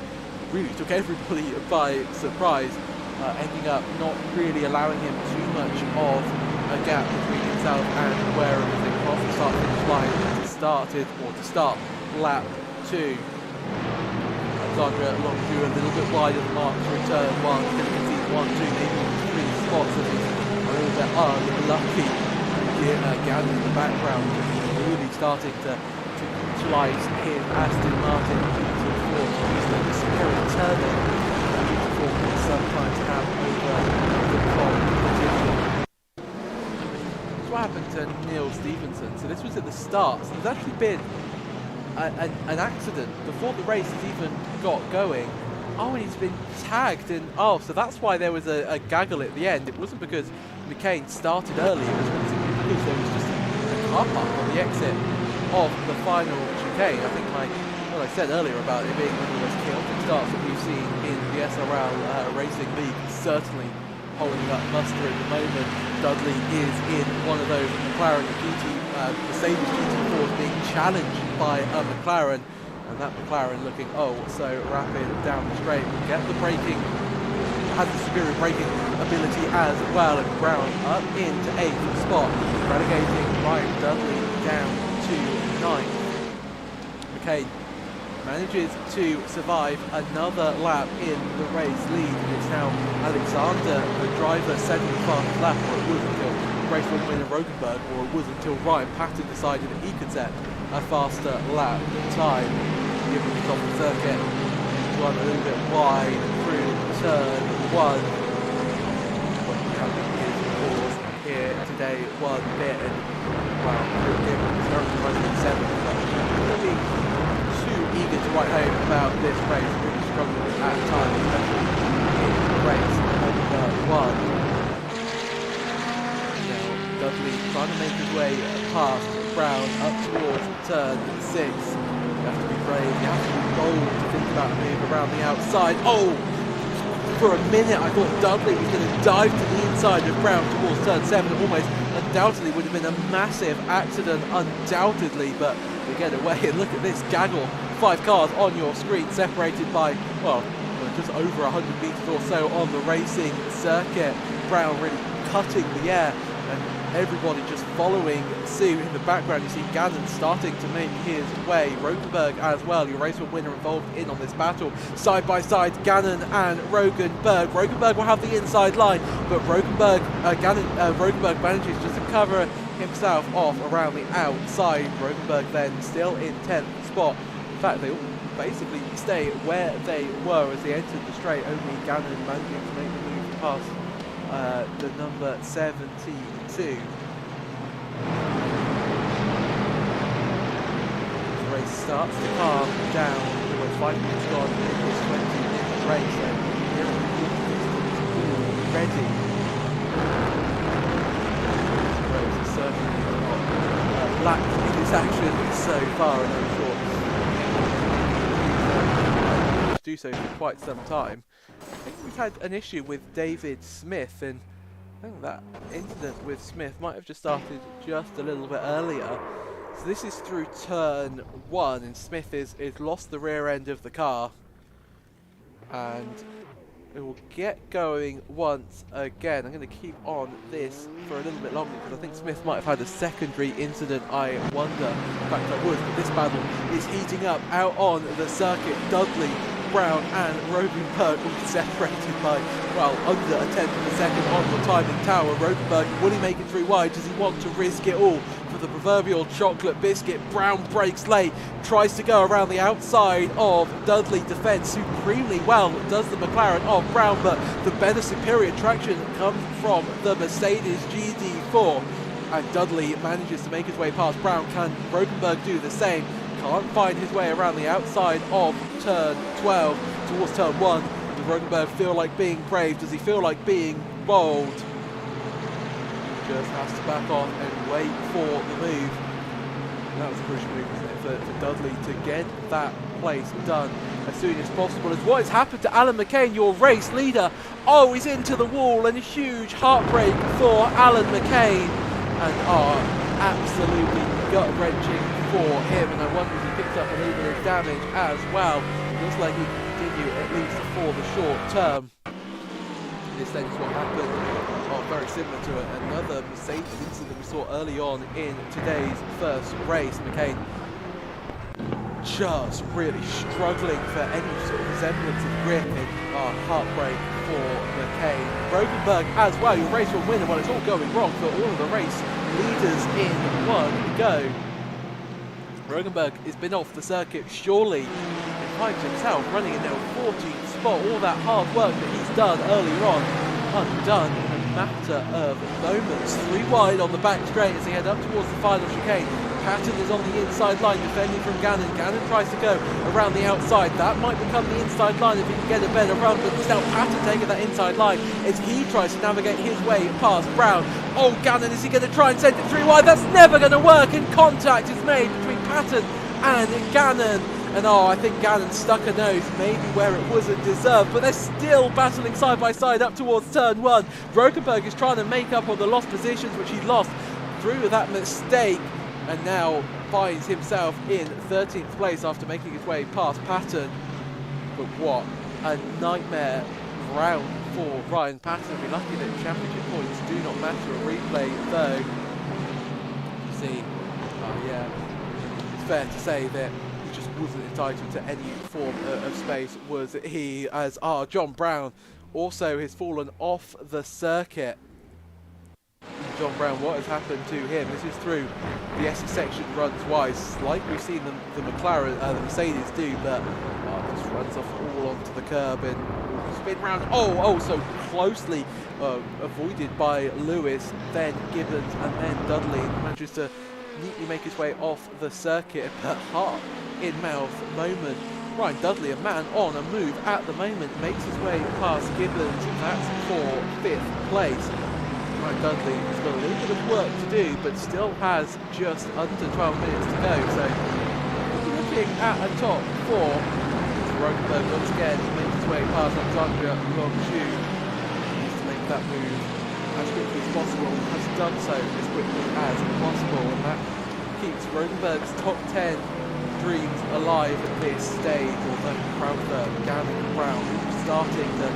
really took everybody by surprise, ending up not really allowing him too much of a gap between himself and Wareham as they cross the start-finish line to start lap 2. Alexandra Longju a little bit wide of the mark to return 1. Going to concede 1, 2, maybe 3 spots, and he's a little bit unlucky. Gannon in the background really starting to utilize his Aston Martin GT4 to use the spirit turning that GT4 can sometimes have over the competition. What happened to Neil Stevenson? So this was at the start. So there's actually been an accident before the race has even got going. Oh, and he's been tagged, and so that's why there was a gaggle at the end. It wasn't because McCain started early, it was because there was just a car park on the exit of the final chicane. I think what I said earlier about it being one of the most chaotic starts that we've seen in the SRL Racing League is certainly holding up muster at the moment. Dudley is in one of those McLaren Mercedes GT4s being challenged by a McLaren, and that McLaren looking so rapid down the straight. Will get the braking, has the superior braking ability as well, and Brown up into 8th spot, relegating Ryan Dudley down to 9th. McCain manages to survive another lap in the race lead. It's now Alexander, the driver, setting the fastest lap, or it was until race 1 winner Rogenberg, or it was until Ryan Patton decided that he could set a faster lap time. Given the top of the circuit, run a little bit wide through turn 1. What you have is pause here today, 1 bit, and wow, Gibbons currently running 7th. Eager to write home about this race, really struggling at times, especially in race number 1. Now Dudley trying to make his way past Brown up towards turn 6. You have to be brave, you have to be bold to think about a move around the outside. For a minute, I thought Dudley was going to dive to the inside of Brown towards turn 7. Almost undoubtedly would have been a massive accident, undoubtedly, but we get away. And look at this gaggle. 5 cars on your screen, separated by, well, just over 100 metres or so on the racing circuit. Brown really cutting the air, and everybody just following suit. In the background, you see Gannon starting to make his way. Rogenberg as well, your race winner involved in on this battle. Side by side, Gannon and Rogenberg. Rogenberg will have the inside line, but Rogenberg manages just to cover himself off around the outside. Rogenberg then still in 10th spot. In fact, they all basically stay where they were as they entered the straight. Only Gannon managing to make the move past the number 72. The race starts to calm down. Almost 5 minutes gone in this 20-minute race, and here are the ready. This race is certainly not lacked in its action so far, and I'm sure do so for quite some time. I think we've had an issue with David Smith, and I think that incident with Smith might have just started just a little bit earlier. So this is through turn 1, and Smith is lost the rear end of the car, and it will get going once again. I'm going to keep on this for a little bit longer because I think Smith might have had a secondary incident, I wonder. In fact, I would, but this battle is heating up out on the circuit. Dudley, Brown and Rogenberg all separated by, well, under a tenth of a second on the timing tower. Rogenberg, will he make it through wide? Does he want to risk it all for the proverbial chocolate biscuit? Brown breaks late, tries to go around the outside of Dudley, defends supremely well, does the McLaren of Brown, but the better superior traction comes from the Mercedes GT4. And Dudley manages to make his way past Brown. Can Rogenberg do the same? Can't find his way around the outside of turn 12 towards turn 1. Does Rogenberg feel like being brave? Does he feel like being bold? Just has to back off and wait for the move. And that was a crucial move, wasn't it, for Dudley to get that place done as soon as possible. As what has happened to Alan McCain, your race leader? Oh, he's into the wall, and a huge heartbreak for Alan McCain. And absolutely gut-wrenching for him, and I wonder if he picked up a little bit of damage as well. It looks like he can continue at least for the short term. This then is what happened, very similar to another Mercedes incident we saw early on in today's first race. McCain just really struggling for any sort of semblance of grip, and heartbreak for McCain. Rogenberg as well, your race will winner. Well, it's all going wrong for all of the race leaders in one go. Rogenberg has been off the circuit, surely, and finds himself running in now 14th spot. All that hard work that he's done earlier on, undone in a matter of moments. 3 wide on the back straight as he head up towards the final chicane. Patton is on the inside line, defending from Gannon. Gannon tries to go around the outside. That might become the inside line if he can get a better run, but it's now Patton taking that inside line as he tries to navigate his way past Brown. Oh, Gannon, is he going to try and send it 3 wide? That's never going to work, and contact is made between Patton and Gannon. And I think Gannon stuck a nose, maybe where it wasn't deserved, but they're still battling side by side up towards turn 1. Rogenberg is trying to make up on the lost positions which he lost through that mistake, and now finds himself in 13th place after making his way past Patton. But what a nightmare round for Ryan Patton. Be lucky that championship points do not matter. A replay though, you see, yeah, it's fair to say that he just wasn't entitled to any form of space, was he? As John Brown also has fallen off the circuit. John Brown, what has happened to him? This is through the S section, runs wide, like we've seen the McLaren, the Mercedes do, but just runs off all onto the curb and spin round. Oh, so closely avoided by Lewis, then Gibbons, and then Dudley. Manages to neatly make his way off the circuit, but heart in mouth moment. Ryan Dudley, a man on a move at the moment, makes his way past Gibbons. That's for 5th place. Ryan Dudley has got a little bit of work to do, but still has just under 12 minutes to go. So looking at a top 4. Rogenberg once again makes his his way past Alexandra Longju. He needs to make that move as quickly as possible, has done so as quickly as possible, and that keeps Rodenberg's top 10 dreams alive at this stage, although Crowther, Gannon and Brown starting to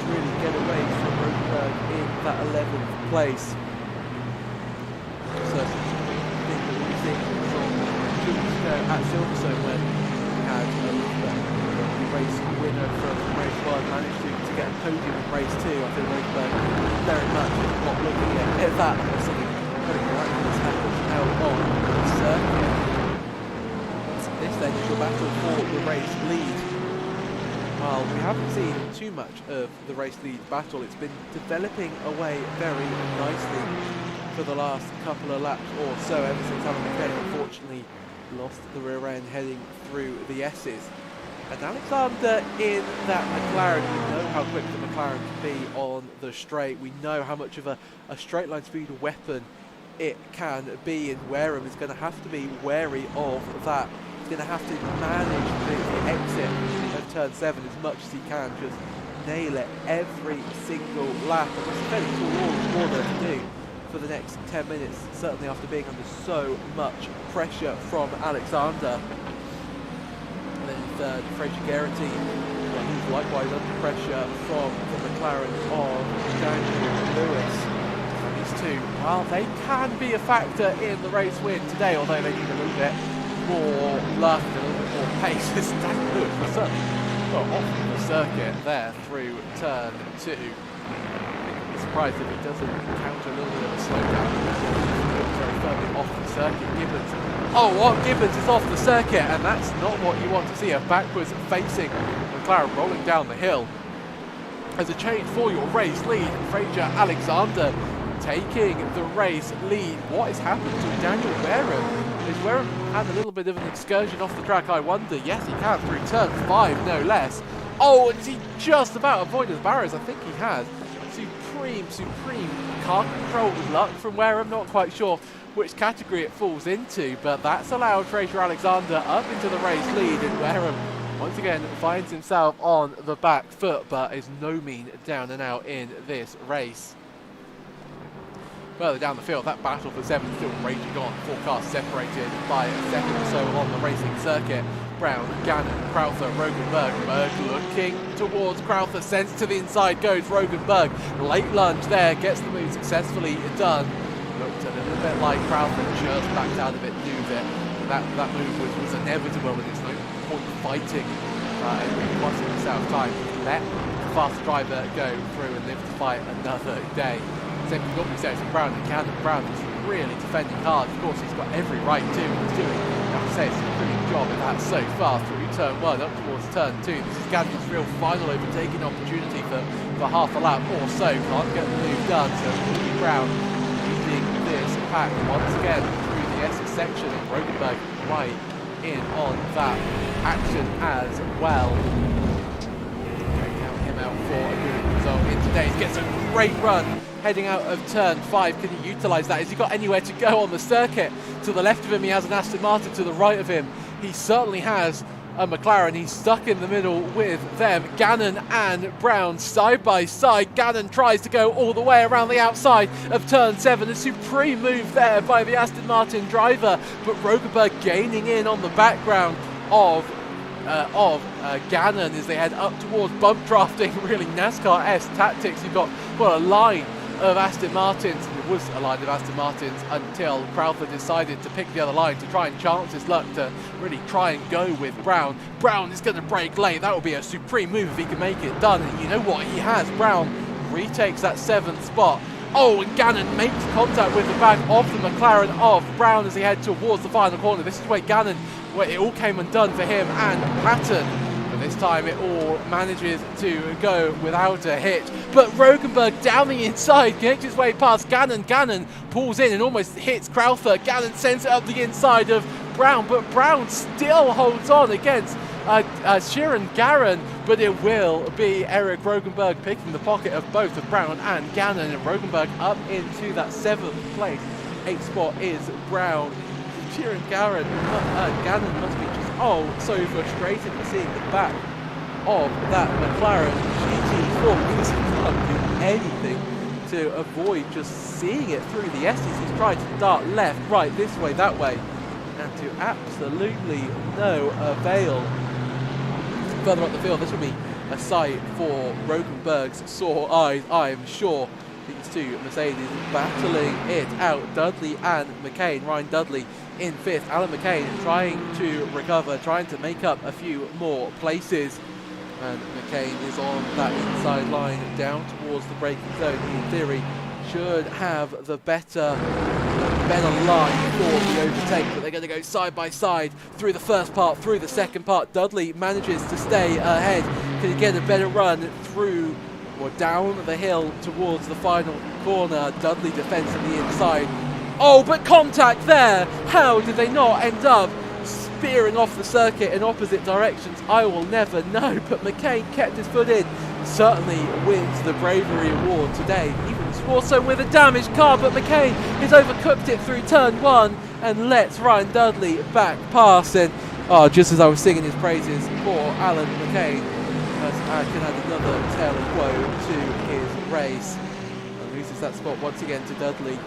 really get away from Rodenberg in that 11th place. Certainly been losing from at Silverstone when we had the race winner from race 1 managed to get a podium in race 2. I think Rodenberg very much not looking at that as something very miraculous happens out on the circuit. This then is your battle for the race lead. Well, we haven't seen too much of the race lead battle. It's been developing away very nicely for the last couple of laps or so, ever since Alan McKay unfortunately lost the rear end heading through the S's. And Alexander in that McLaren, we know how quick the McLaren can be on the straight. We know how much of a straight line speed weapon it can be, and Wareham is going to have to be wary of that. He's going to have to manage the exit of turn 7 as much as he can, just nail it every single lap. And that's a fairly tall order to do for the next 10 minutes, certainly after being under so much pressure from Alexander. And then third, Fraser Garrity, who's likewise under pressure from the McLaren of Daniel Lewis. And these two, well, they can be a factor in the race win today, although they need a little bit more luck and a little bit more pace. This Daniel Lewis was certainly off the circuit there through turn 2. Surprised if he doesn't encounter a little bit of a slowdown. Very firmly off the circuit. Gibbons. Oh, what? Gibbons is off the circuit, and that's not what you want to see. A backwards facing McLaren rolling down the hill. As a change for your race lead, Fraser Alexander taking the race lead. What has happened to Daniel Wareham? Is Wareham had a little bit of an excursion off the track, I wonder? Yes, he can through turn 5, no less. Oh, and is he just about avoided the barriers? I think he has. Supreme car control luck from Wareham. Not quite sure which category it falls into, but that's allowed Fraser Alexander up into the race lead, and Wareham once again finds himself on the back foot, but is no mean down and out in this race. Further down the field, that battle for 7 still raging on. 4 cars separated by a second or so on the racing circuit. Brown, Gannon, Crowther, Rogenberg. Berg looking towards Crowther, sends to the inside, goes Rogenberg. Late lunge there, gets the move successfully done. Looked a little bit like Crowther, just backed out of it, knew that that move was inevitable, and it's no point fighting and costing himself time. Let the fast driver go through and live to fight another day. Same thing got me set from Brown and Gannon. Brown is really defending hard. Of course, he's got every right to, and he's doing, I have to say, it's a brilliant job of that so far through turn 1 up towards turn 2. This is Gannon's real final overtaking opportunity for half a lap or so. Can't get the move done, so Brown leading this pack once again through the Essex section, and Rogenberg right in on that action as well. Count him out for a good result in today. He gets a great run heading out of turn 5. Can he utilise that? Has he got anywhere to go on the circuit? To the left of him he has an Aston Martin, to the right of him he certainly has a McLaren. He's stuck in the middle with them. Gannon and Brown side by side. Gannon tries to go all the way around the outside of turn 7. A supreme move there by the Aston Martin driver, but Rogenberg gaining in on the background of Gannon as they head up towards bump drafting. Really NASCAR-esque tactics. You've got a line of Aston Martins. It was a line of Aston Martins until Crowther decided to pick the other line to try and chance his luck to really try and go with Brown. Brown is going to brake late. That would be a supreme move if he can make it done. And you know what? He has. Brown retakes that 7th spot. Oh, and Gannon makes contact with the back of the McLaren of Brown as he head towards the final corner. This is where it all came undone for him and Patton. But this time it all manages to go without a hitch. But Rogenberg down the inside, makes his way past Gannon. Gannon pulls in and almost hits Crowther. Gannon sends it up the inside of Brown, but Brown still holds on against Sheeran Garron, but it will be Eric Rogenberg picking the pocket of both of Brown and Gannon, and Rogenberg up into that 7th place. 8th spot is Brown. Sheeran Garron, Gannon must be just so frustrated with seeing the back of that McLaren GT4 because he can't do anything to avoid just seeing it through the S's. He's tried to dart left, right, this way, that way, and to absolutely no avail. Further up the field, this will be a sight for Rogenberg's sore eyes. I am sure these two Mercedes battling it out. Dudley and McCain. Ryan Dudley in 5th. Alan McCain trying to recover, trying to make up a few more places. And McCain is on that inside line down towards the braking zone. He, in theory, should have the better line for the overtake, but they're going to go side by side through the first part, through the second part. Dudley manages to stay ahead. Can he get a better run through or down the hill towards the final corner? Dudley defends on the inside. Oh, but contact there! How did they not end up spearing off the circuit in opposite directions? I will never know, but McCain kept his foot in. Certainly wins the bravery award today, even more so with a damaged car, but McCain has overcooked it through turn 1 and lets Ryan Dudley back past. And just as I was singing his praises for Alan McCain, as I can add another tale of woe to his race, and loses that spot once again to Dudley.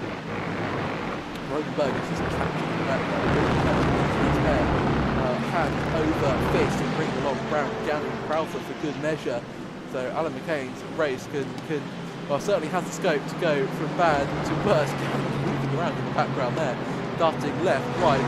Rogenberg is just catching that hand over fist and bringing along Brown, Gannon, and Crowther for good measure. So Alan McCain's race well, certainly has the scope to go from bad to worse. Moving around in the background there, darting left, right. I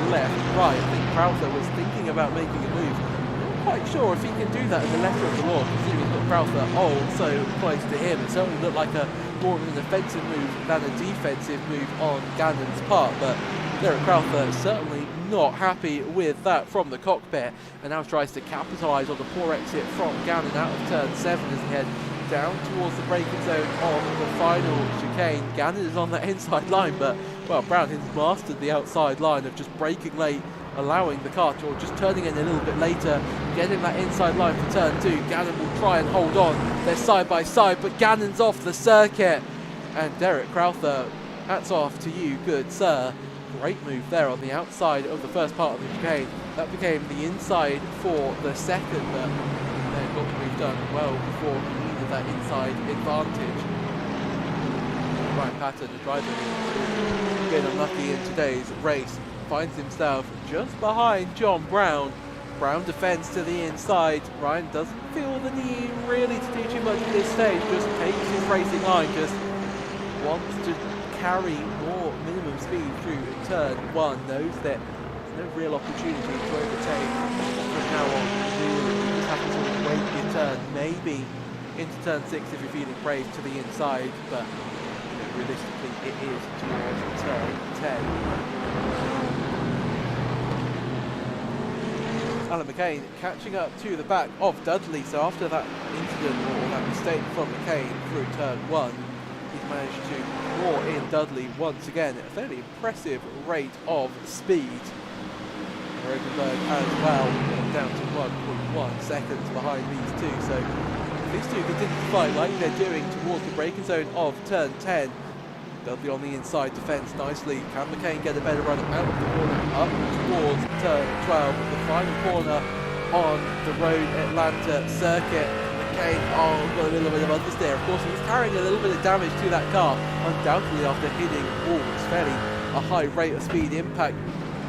think Crowther was thinking about making a move. Not quite sure if he can do that in the letter of the law, considering he's got Crowther so close to him. It certainly looked like more of an offensive move than a defensive move on Gannon's part, but Derek Crowther certainly not happy with that from the cockpit, and now tries to capitalise on the poor exit from Gannon out of turn 7 as he heads down towards the braking zone of the final chicane. Gannon is on that inside line, but well, Brown has mastered the outside line of just braking late, allowing the car to, or just turning in a little bit later, getting that inside line for turn 2. Gannon will try and hold on. They're side by side, but Gannon's off the circuit. And Derek Crowther, hats off to you, good sir. Great move there on the outside of the first part of the chicane. That became the inside for the second, but they got the move done well before he needed that inside advantage. Ryan Patton, the driver who's been unlucky in today's race, finds himself just behind John Brown. Brown defends to the inside. Ryan doesn't feel the need really to do too much at this stage, just takes his racing line, just wants to carry more minimum speed through turn 1, knows that there's no real opportunity to overtake from now on. You just have to sort of wait your turn, maybe into turn 6 if you're feeling brave to the inside, but realistically it is towards turn 10. Alan McCain catching up to the back of Dudley, so after that incident or that mistake from McCain through turn 1, he's managed to draw in Dudley once again at a fairly impressive rate of speed. Rogenberg as well, down to 1.1 seconds behind these two, so if these two continue to fight like they're doing towards the braking zone of turn 10, Dudley on the inside defends nicely. Can McCain get a better run out of the corner up towards turn 12, the final corner on the Road Atlanta circuit? McCain, got a little bit of understeer. Of course, he's carrying a little bit of damage to that car, undoubtedly after hitting walls, fairly a high rate of speed impact.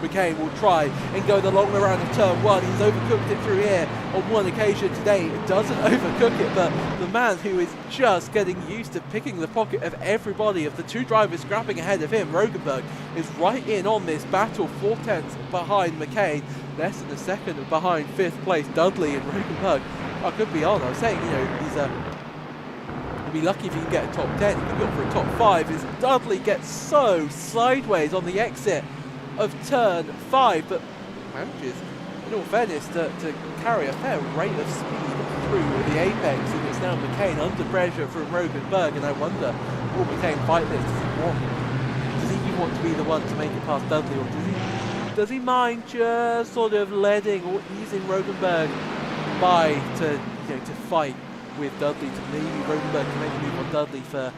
McCain will try and go the long way around of turn 1. He's overcooked it through here on one occasion today. It doesn't overcook it, but the man who is just getting used to picking the pocket of everybody, of the two drivers scrapping ahead of him, Rogenberg, is right in on this battle, 4/10 behind McCain, less than a second behind 5th place Dudley. And Rogenberg, I could be on, I was saying, he'll be lucky if he can get a top 10, he can go for a top 5, as Dudley gets so sideways on the exit of turn 5, but manages, in all fairness, to carry a fair rate of speed through the apex, and it's now McCain under pressure from Rogenberg, and I wonder, will McCain fight this? Does he want to be the one to make it past Dudley, or does he mind just sort of letting or easing Rogenberg by to fight with Dudley, to maybe Rogenberg can make a move on Dudley for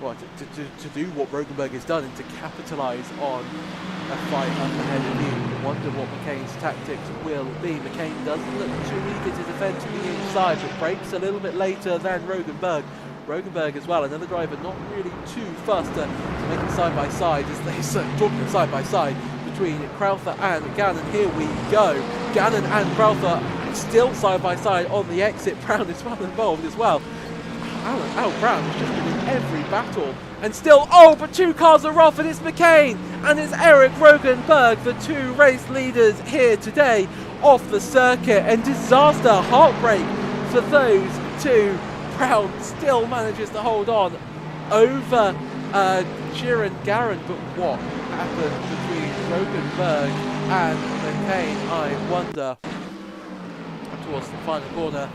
to do what Rogenberg has done and to capitalise on a fight up ahead of you? wonder what McCain's tactics will be. McCain doesn't look too eager to defend to the inside, but breaks a little bit later than Rogenberg. Rogenberg as well, another driver not really too fast to make it side by side, as they talking side by side between Crowther and Gannon. Here we go. Gannon and Crowther still side by side on the exit. Brown is well involved as well. Al Brown has just been in every battle and still, oh, but two cars are off, and it's McCain and it's Eric Rogenberg, the two race leaders here today off the circuit, and disaster, heartbreak for those two. Brown still manages to hold on over Sheeran Garrett, but what happened between Rogenberg and McCain, I wonder. Towards the final corner,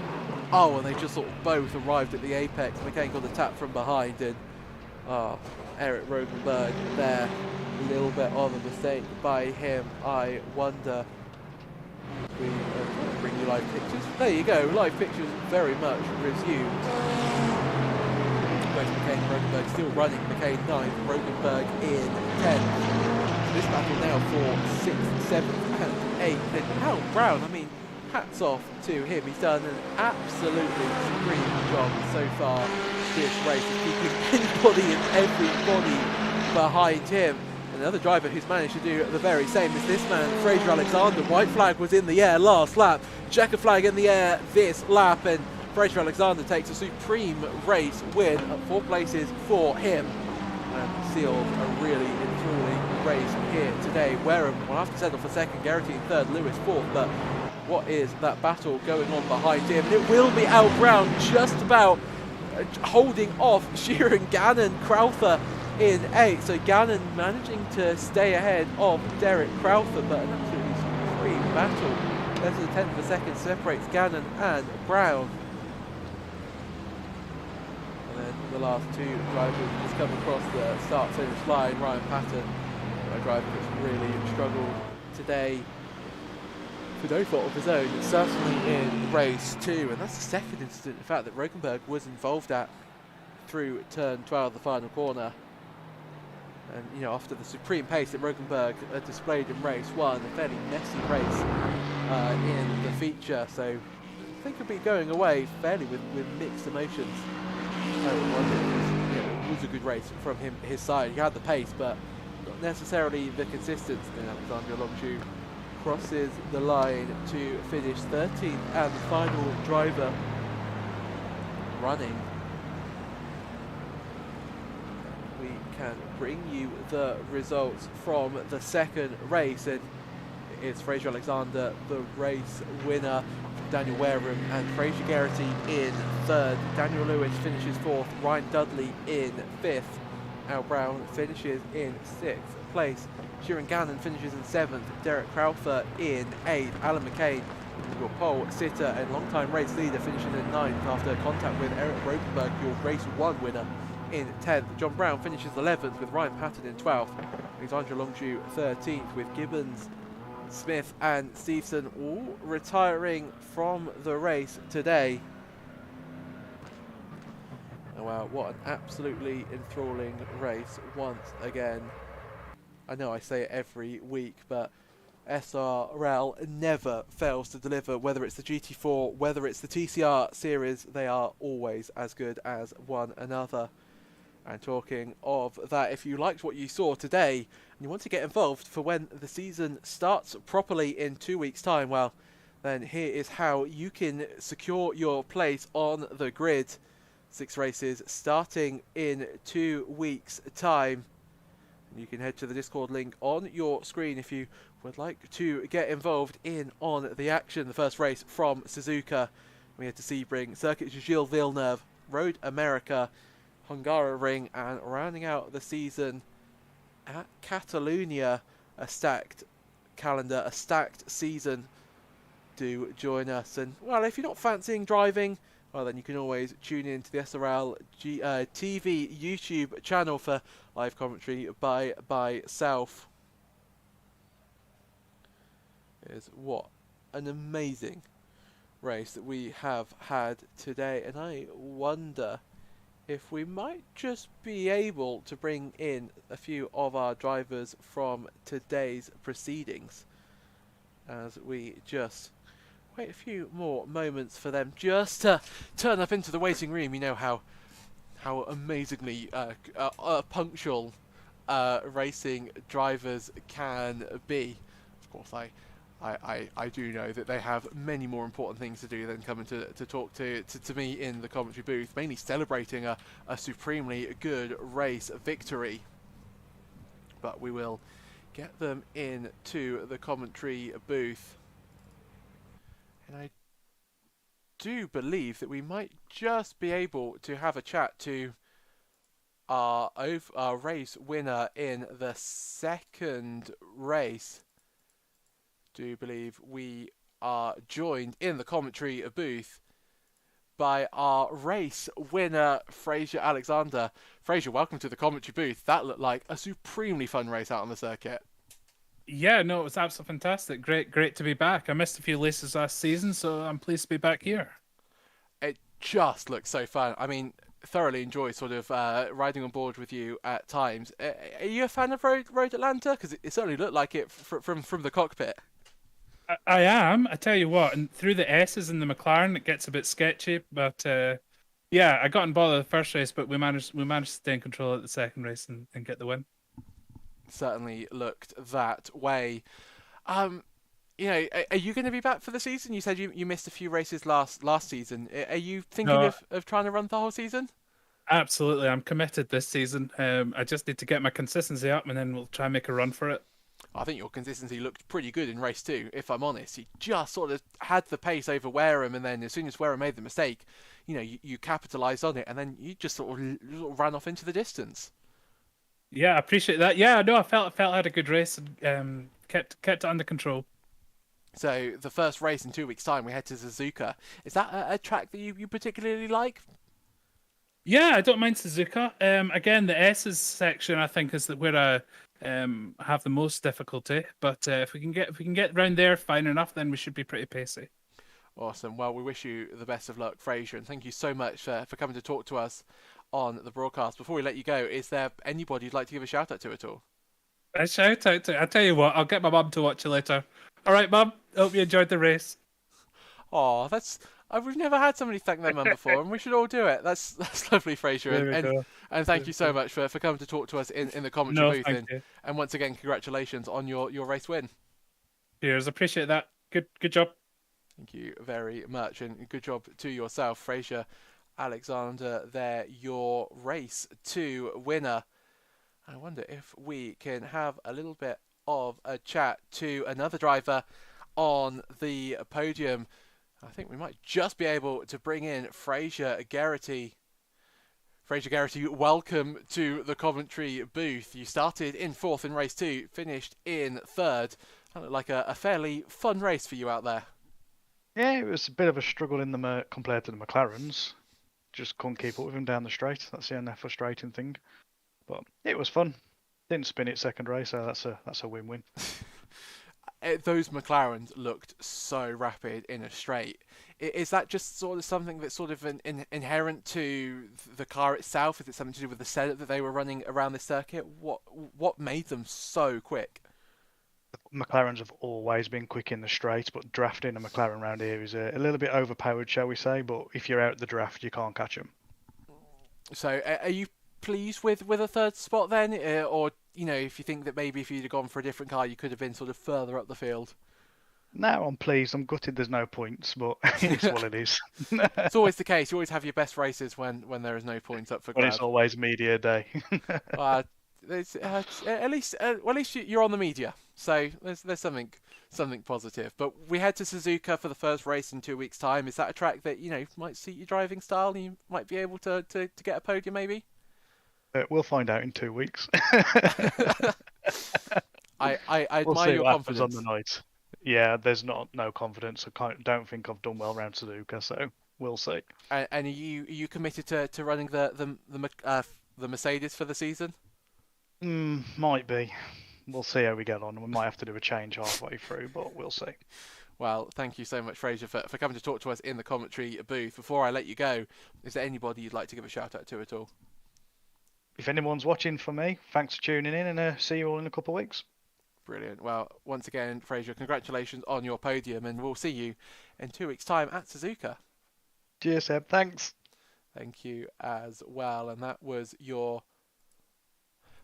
oh, and they just sort of both arrived at the apex. McCain got the tap from behind, and Eric Rogenberg there, a little bit of a mistake by him, I wonder. We bring you live pictures. There you go, live pictures very much resumed. Both McCain and Rogenberg still running. McCain 9th, Rogenberg in 10th. So this battle now for 6th, 7th and 8th. And Al Brown, I mean, hats off to him. He's done an absolutely supreme job so far this race of keeping anybody and everybody behind him. Another driver who's managed to do the very same as this man, Fraser Alexander. White flag was in the air last lap, checker flag in the air this lap, and Fraser Alexander takes a supreme race win at 4 places for him and sealed a really enthralling race here today. Wareham will have to settle for second, Garrity in third, Lewis fourth, but what is that battle going on behind him? And it will be Al Brown just about holding off Sheeran Gannon Crowther in 8th. So Gannon managing to stay ahead of Derek Crowther, but an absolutely supreme battle. Less than a tenth of a second separates Gannon and Brown. And then the last two drivers just come across the start-finish line. Ryan Patton, a driver that's really struggled today for no fault of his own, certainly in race 2, and that's the second incident, in fact, that Rogenberg was involved at through turn 12, the final corner. And, you know, after the supreme pace that Rogenberg displayed in race 1, a fairly messy race in the feature, so I think he'll be going away fairly with mixed emotions. It was a good race from his side. He had the pace, but not necessarily the consistency. Then Alexander Longju crosses the line to finish 13th, and the final driver running. We can bring you the results from the second race, and it's Fraser Alexander, the race winner, Daniel Wareham and Fraser Garrity in third. Daniel Lewis finishes fourth, Ryan Dudley in fifth, Al Brown finishes in sixth place. Sheeran Gannon finishes in 7th, Derek Crowther in 8th, Alan McCain, your pole sitter and long-time race leader, finishes in 9th after contact with Eric Rogenberg, your race 1 winner, in 10th. John Brown finishes 11th with Ryan Patton in 12th, Alexandra Longju 13th with Gibbons, Smith and Stevenson all retiring from the race today. Oh wow, what an absolutely enthralling race once again. I know I say it every week, but SRL never fails to deliver, whether it's the GT4, whether it's the TCR series, they are always as good as one another. And talking of that, if you liked what you saw today and you want to get involved for when the season starts properly in 2 weeks' time, well, then here is how you can secure your place on the grid. 6 races starting in 2 weeks' time. You can head to the Discord link on your screen if you would like to get involved in on the action. The first race from Suzuka, we head to Sebring, Circuit Gilles Villeneuve, Road America, Hungaroring, and rounding out the season at Catalonia. A stacked calendar, a stacked season. Do join us. And, well, if you're not fancying driving, well, then you can always tune in to the SRL TV YouTube channel for live commentary by South. Is what an amazing race that we have had today, and I wonder if we might just be able to bring in a few of our drivers from today's proceedings. as we just wait a few more moments for them just to turn up into the waiting room. You know how amazingly punctual racing drivers can be. Of course, I do know that they have many more important things to do than coming to talk to me in the commentary booth, mainly celebrating a supremely good race victory. But we will get them into the commentary booth. And I do believe that we might just be able to have a chat to our race winner in the second race. Do believe we are joined in the commentary booth by our race winner, Fraser Alexander. Fraser, welcome to the commentary booth. That looked like a supremely fun race out on the circuit. Yeah, no, it was absolutely fantastic. Great to be back. I missed a few races last season, so I'm pleased to be back here. It just looks so fun. I mean, thoroughly enjoy sort of riding on board with you at times. Are you a fan of Road Atlanta? Because it certainly looked like it from the cockpit. I am. I tell you what, and through the S's in the McLaren, it gets a bit sketchy. But yeah, I got involved in the first race, but we managed to stay in control at the second race and get the win. Certainly looked that way. You know, are you going to be back for the season? You said you missed a few races last season. Are you thinking of trying to run the whole season? Absolutely, I'm committed this season. I just need to get my consistency up, and then we'll try and make a run for it. I think your consistency looked pretty good in race 2, if I'm honest. You just sort of had the pace over Wareham, and then as soon as Wareham made the mistake, you know, you capitalised on it, and then you just sort of ran off into the distance. Yeah, I appreciate that. Yeah, no, I felt I had a good race and kept it under control. So the first race in 2 weeks' time, we head to Suzuka. Is that a track that you particularly like? Yeah, I don't mind Suzuka. Again, the S's section I think is where I have the most difficulty. But if we can get around there fine enough, then we should be pretty pacey. Awesome. Well, we wish you the best of luck, Fraser, and thank you so much for coming to talk to us on the broadcast. Before we let you go, is there anybody you'd like to give a shout out to at all? A shout out to, I tell you what, I'll get my mum to watch you later. All right, Mum. Hope you enjoyed the race. Oh, we've never had somebody thank their mum before, and we should all do it. That's lovely, Fraser, and thank you so much for coming to talk to us in the commentary booth. And once again, congratulations on your race win. Cheers, appreciate that. Good job. Thank you very much, and good job to yourself, Fraser Alexander. There, your race 2 winner. I wonder if we can have a little bit of a chat to another driver on the podium. I think we might just be able to bring in Fraser Geraghty. Fraser Geraghty, welcome to the commentary booth. You started in 4th in race 2, finished in 3rd. That looked like a fairly fun race for you out there. Yeah, it was a bit of a struggle in the compared to the McLarens. Just couldn't keep up with him down the straight. That's the only frustrating thing. But it was fun. Didn't spin it second race, so that's a win-win. Those McLarens looked so rapid in a straight. Is that just sort of something that's sort of inherent to the car itself? Is it something to do with the setup that they were running around the circuit? What made them so quick? The McLarens have always been quick in the straight, but drafting a McLaren around here is a little bit overpowered, shall we say. But if you're out the draft, you can't catch them. So are you pleased with a 3rd spot then, or you know, if you think that maybe if you'd have gone for a different car, you could have been sort of further up the field? No, I'm pleased. I'm gutted there's no points, but it's what it is. It's always the case. You always have your best races when there is no points up for grabs. But it's always media day. At least you're on the media, so there's something positive. But we head to Suzuka for the first race in 2 weeks' time. Is that a track that might suit your driving style, and you might be able to get a podium maybe? We'll find out in 2 weeks. I admire we'll see your what confidence happens on the night. Yeah, there's no confidence. I don't think I've done well around Suzuka, so we'll see. And are you committed to running the Mercedes for the season? Might be. We'll see how we get on. We might have to do a change halfway through, but we'll see. Well, thank you so much, Fraser, for coming to talk to us in the commentary booth. Before I let you go, is there anybody you'd like to give a shout out to at all? If anyone's watching for me, thanks for tuning in, and see you all in a couple of weeks. Brilliant. Well, once again, Fraser, congratulations on your podium, and we'll see you in 2 weeks' time at Suzuka. Cheers, Seb. Thanks. Thank you as well. And that was your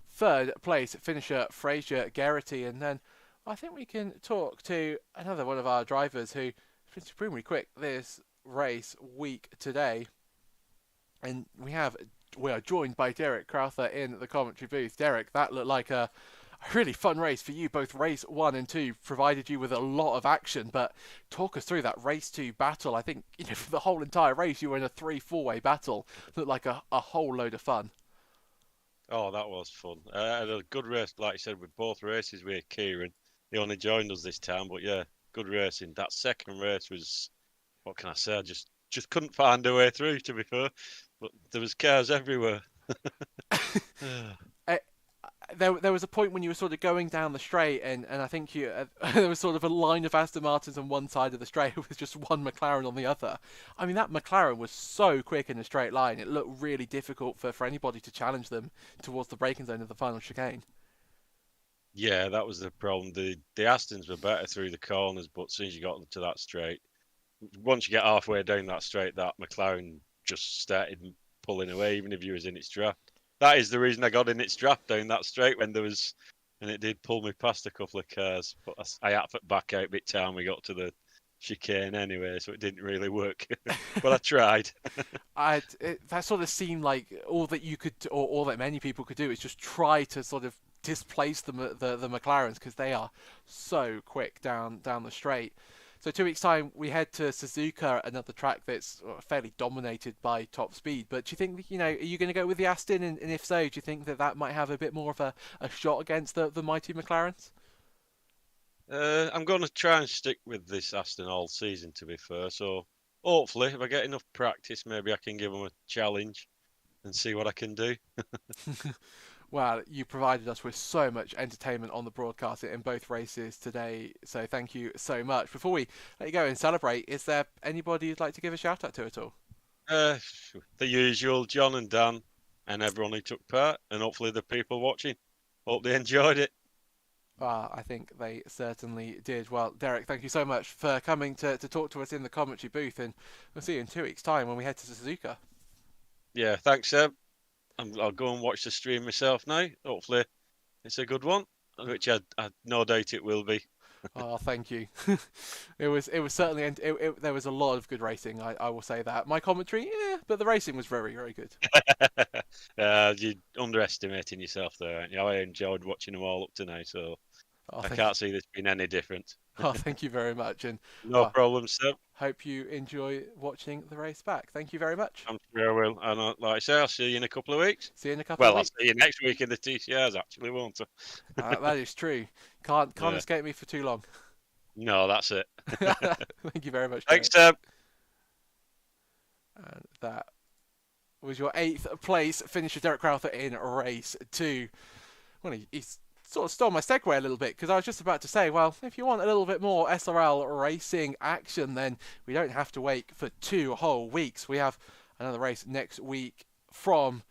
third place finisher, Fraser Geraghty. And then I think we can talk to another one of our drivers who has been supremely quick this race week today. And we are joined by Derek Crowther in the commentary booth. Derek, that looked like a really fun race for you. Both race 1 and 2 provided you with a lot of action, but talk us through that race 2 battle. I think, for the whole entire race you were in a 3-4-way battle. Looked like a whole load of fun. Oh, that was fun. I had a good race, like you said, with both races with Kieran. He only joined us this time, but yeah, good racing. That second race was, what can I say, I just couldn't find a way through, to be fair. But there was cars everywhere. There was a point when you were sort of going down the straight, and I think there was sort of a line of Aston Martins on one side of the straight with just one McLaren on the other. I mean, that McLaren was so quick in a straight line, it looked really difficult for anybody to challenge them towards the braking zone of the final chicane. Yeah, that was the problem. The Astons were better through the corners, but as soon as you got to that straight, once you get halfway down that straight, that McLaren just started pulling away, even if you was in its draft. That is the reason I got in its draft down that straight and it did pull me past a couple of cars. But I had to back out bit time we got to the chicane anyway, so it didn't really work. But I tried. That sort of seemed like all that you could, or all that many people could do, is just try to sort of displace the McLarens, because they are so quick down the straight. So 2 weeks' time, we head to Suzuka, another track that's fairly dominated by top speed. But do you think, are you going to go with the Aston? And if so, do you think that might have a bit more of a shot against the mighty McLarens? I'm going to try and stick with this Aston all season, to be fair. So hopefully, if I get enough practice, maybe I can give them a challenge and see what I can do. Well, you provided us with so much entertainment on the broadcast in both races today, so thank you so much. Before we let you go and celebrate, is there anybody you'd like to give a shout out to at all? The usual, John and Dan, and everyone who took part, and hopefully the people watching. Hope they enjoyed it. I think they certainly did. Well, Derek, thank you so much for coming to talk to us in the commentary booth, and we'll see you in 2 weeks' time when we head to Suzuka. Yeah, thanks, Seb. I'll go and watch the stream myself now. Hopefully it's a good one, which I no doubt it will be. Oh, thank you. It was certainly, there was a lot of good racing, I will say that. My commentary, but the racing was very, very good. You're underestimating yourself there, aren't you? I enjoyed watching them all up to now, so I can't see this being any different. Oh, thank you very much. And no problem, Seb. Hope you enjoy watching the race back. Thank you very much. I'm sure I will. And like I say, I'll see you in a couple of weeks. See you in a couple of weeks. Well, I'll see you next week in the TCRs, actually, won't I? That is true. Can't escape me for too long. No, that's it. Thank you very much. Thanks, Seb. And that was your 8th place finisher, Derek Crowther, in race 2. Well, he's sort of stole my segue a little bit, because I was just about to say, well, if you want a little bit more SRL racing action, then we don't have to wait for 2 whole weeks. We have another race next week from,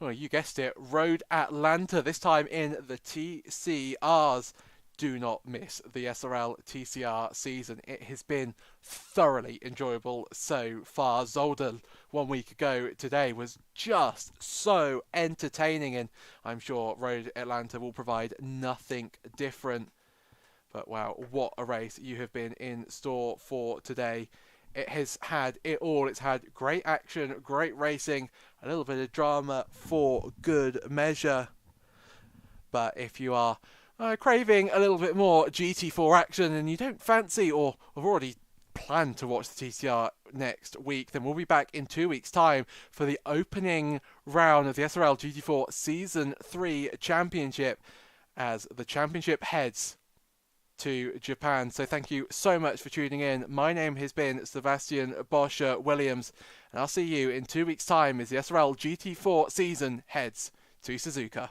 well, you guessed it, Road Atlanta, this time in the TCRs. Do not miss the SRL TCR season. It has been thoroughly enjoyable so far. Zolder 1 week ago today was just so entertaining, and I'm sure Road Atlanta will provide nothing different. But wow, what a race you have been in store for today. It has had it all. It's had great action, great racing, a little bit of drama for good measure. But if you are craving a little bit more GT4 action and you don't fancy or have already planned to watch the TCR next week, then we'll be back in 2 weeks' time for the opening round of the SRL GT4 Season 3 Championship as the championship heads to Japan. So thank you so much for tuning in. My name has been Sebastian Bosher-Williams, and I'll see you in 2 weeks' time as the SRL GT4 season heads to Suzuka.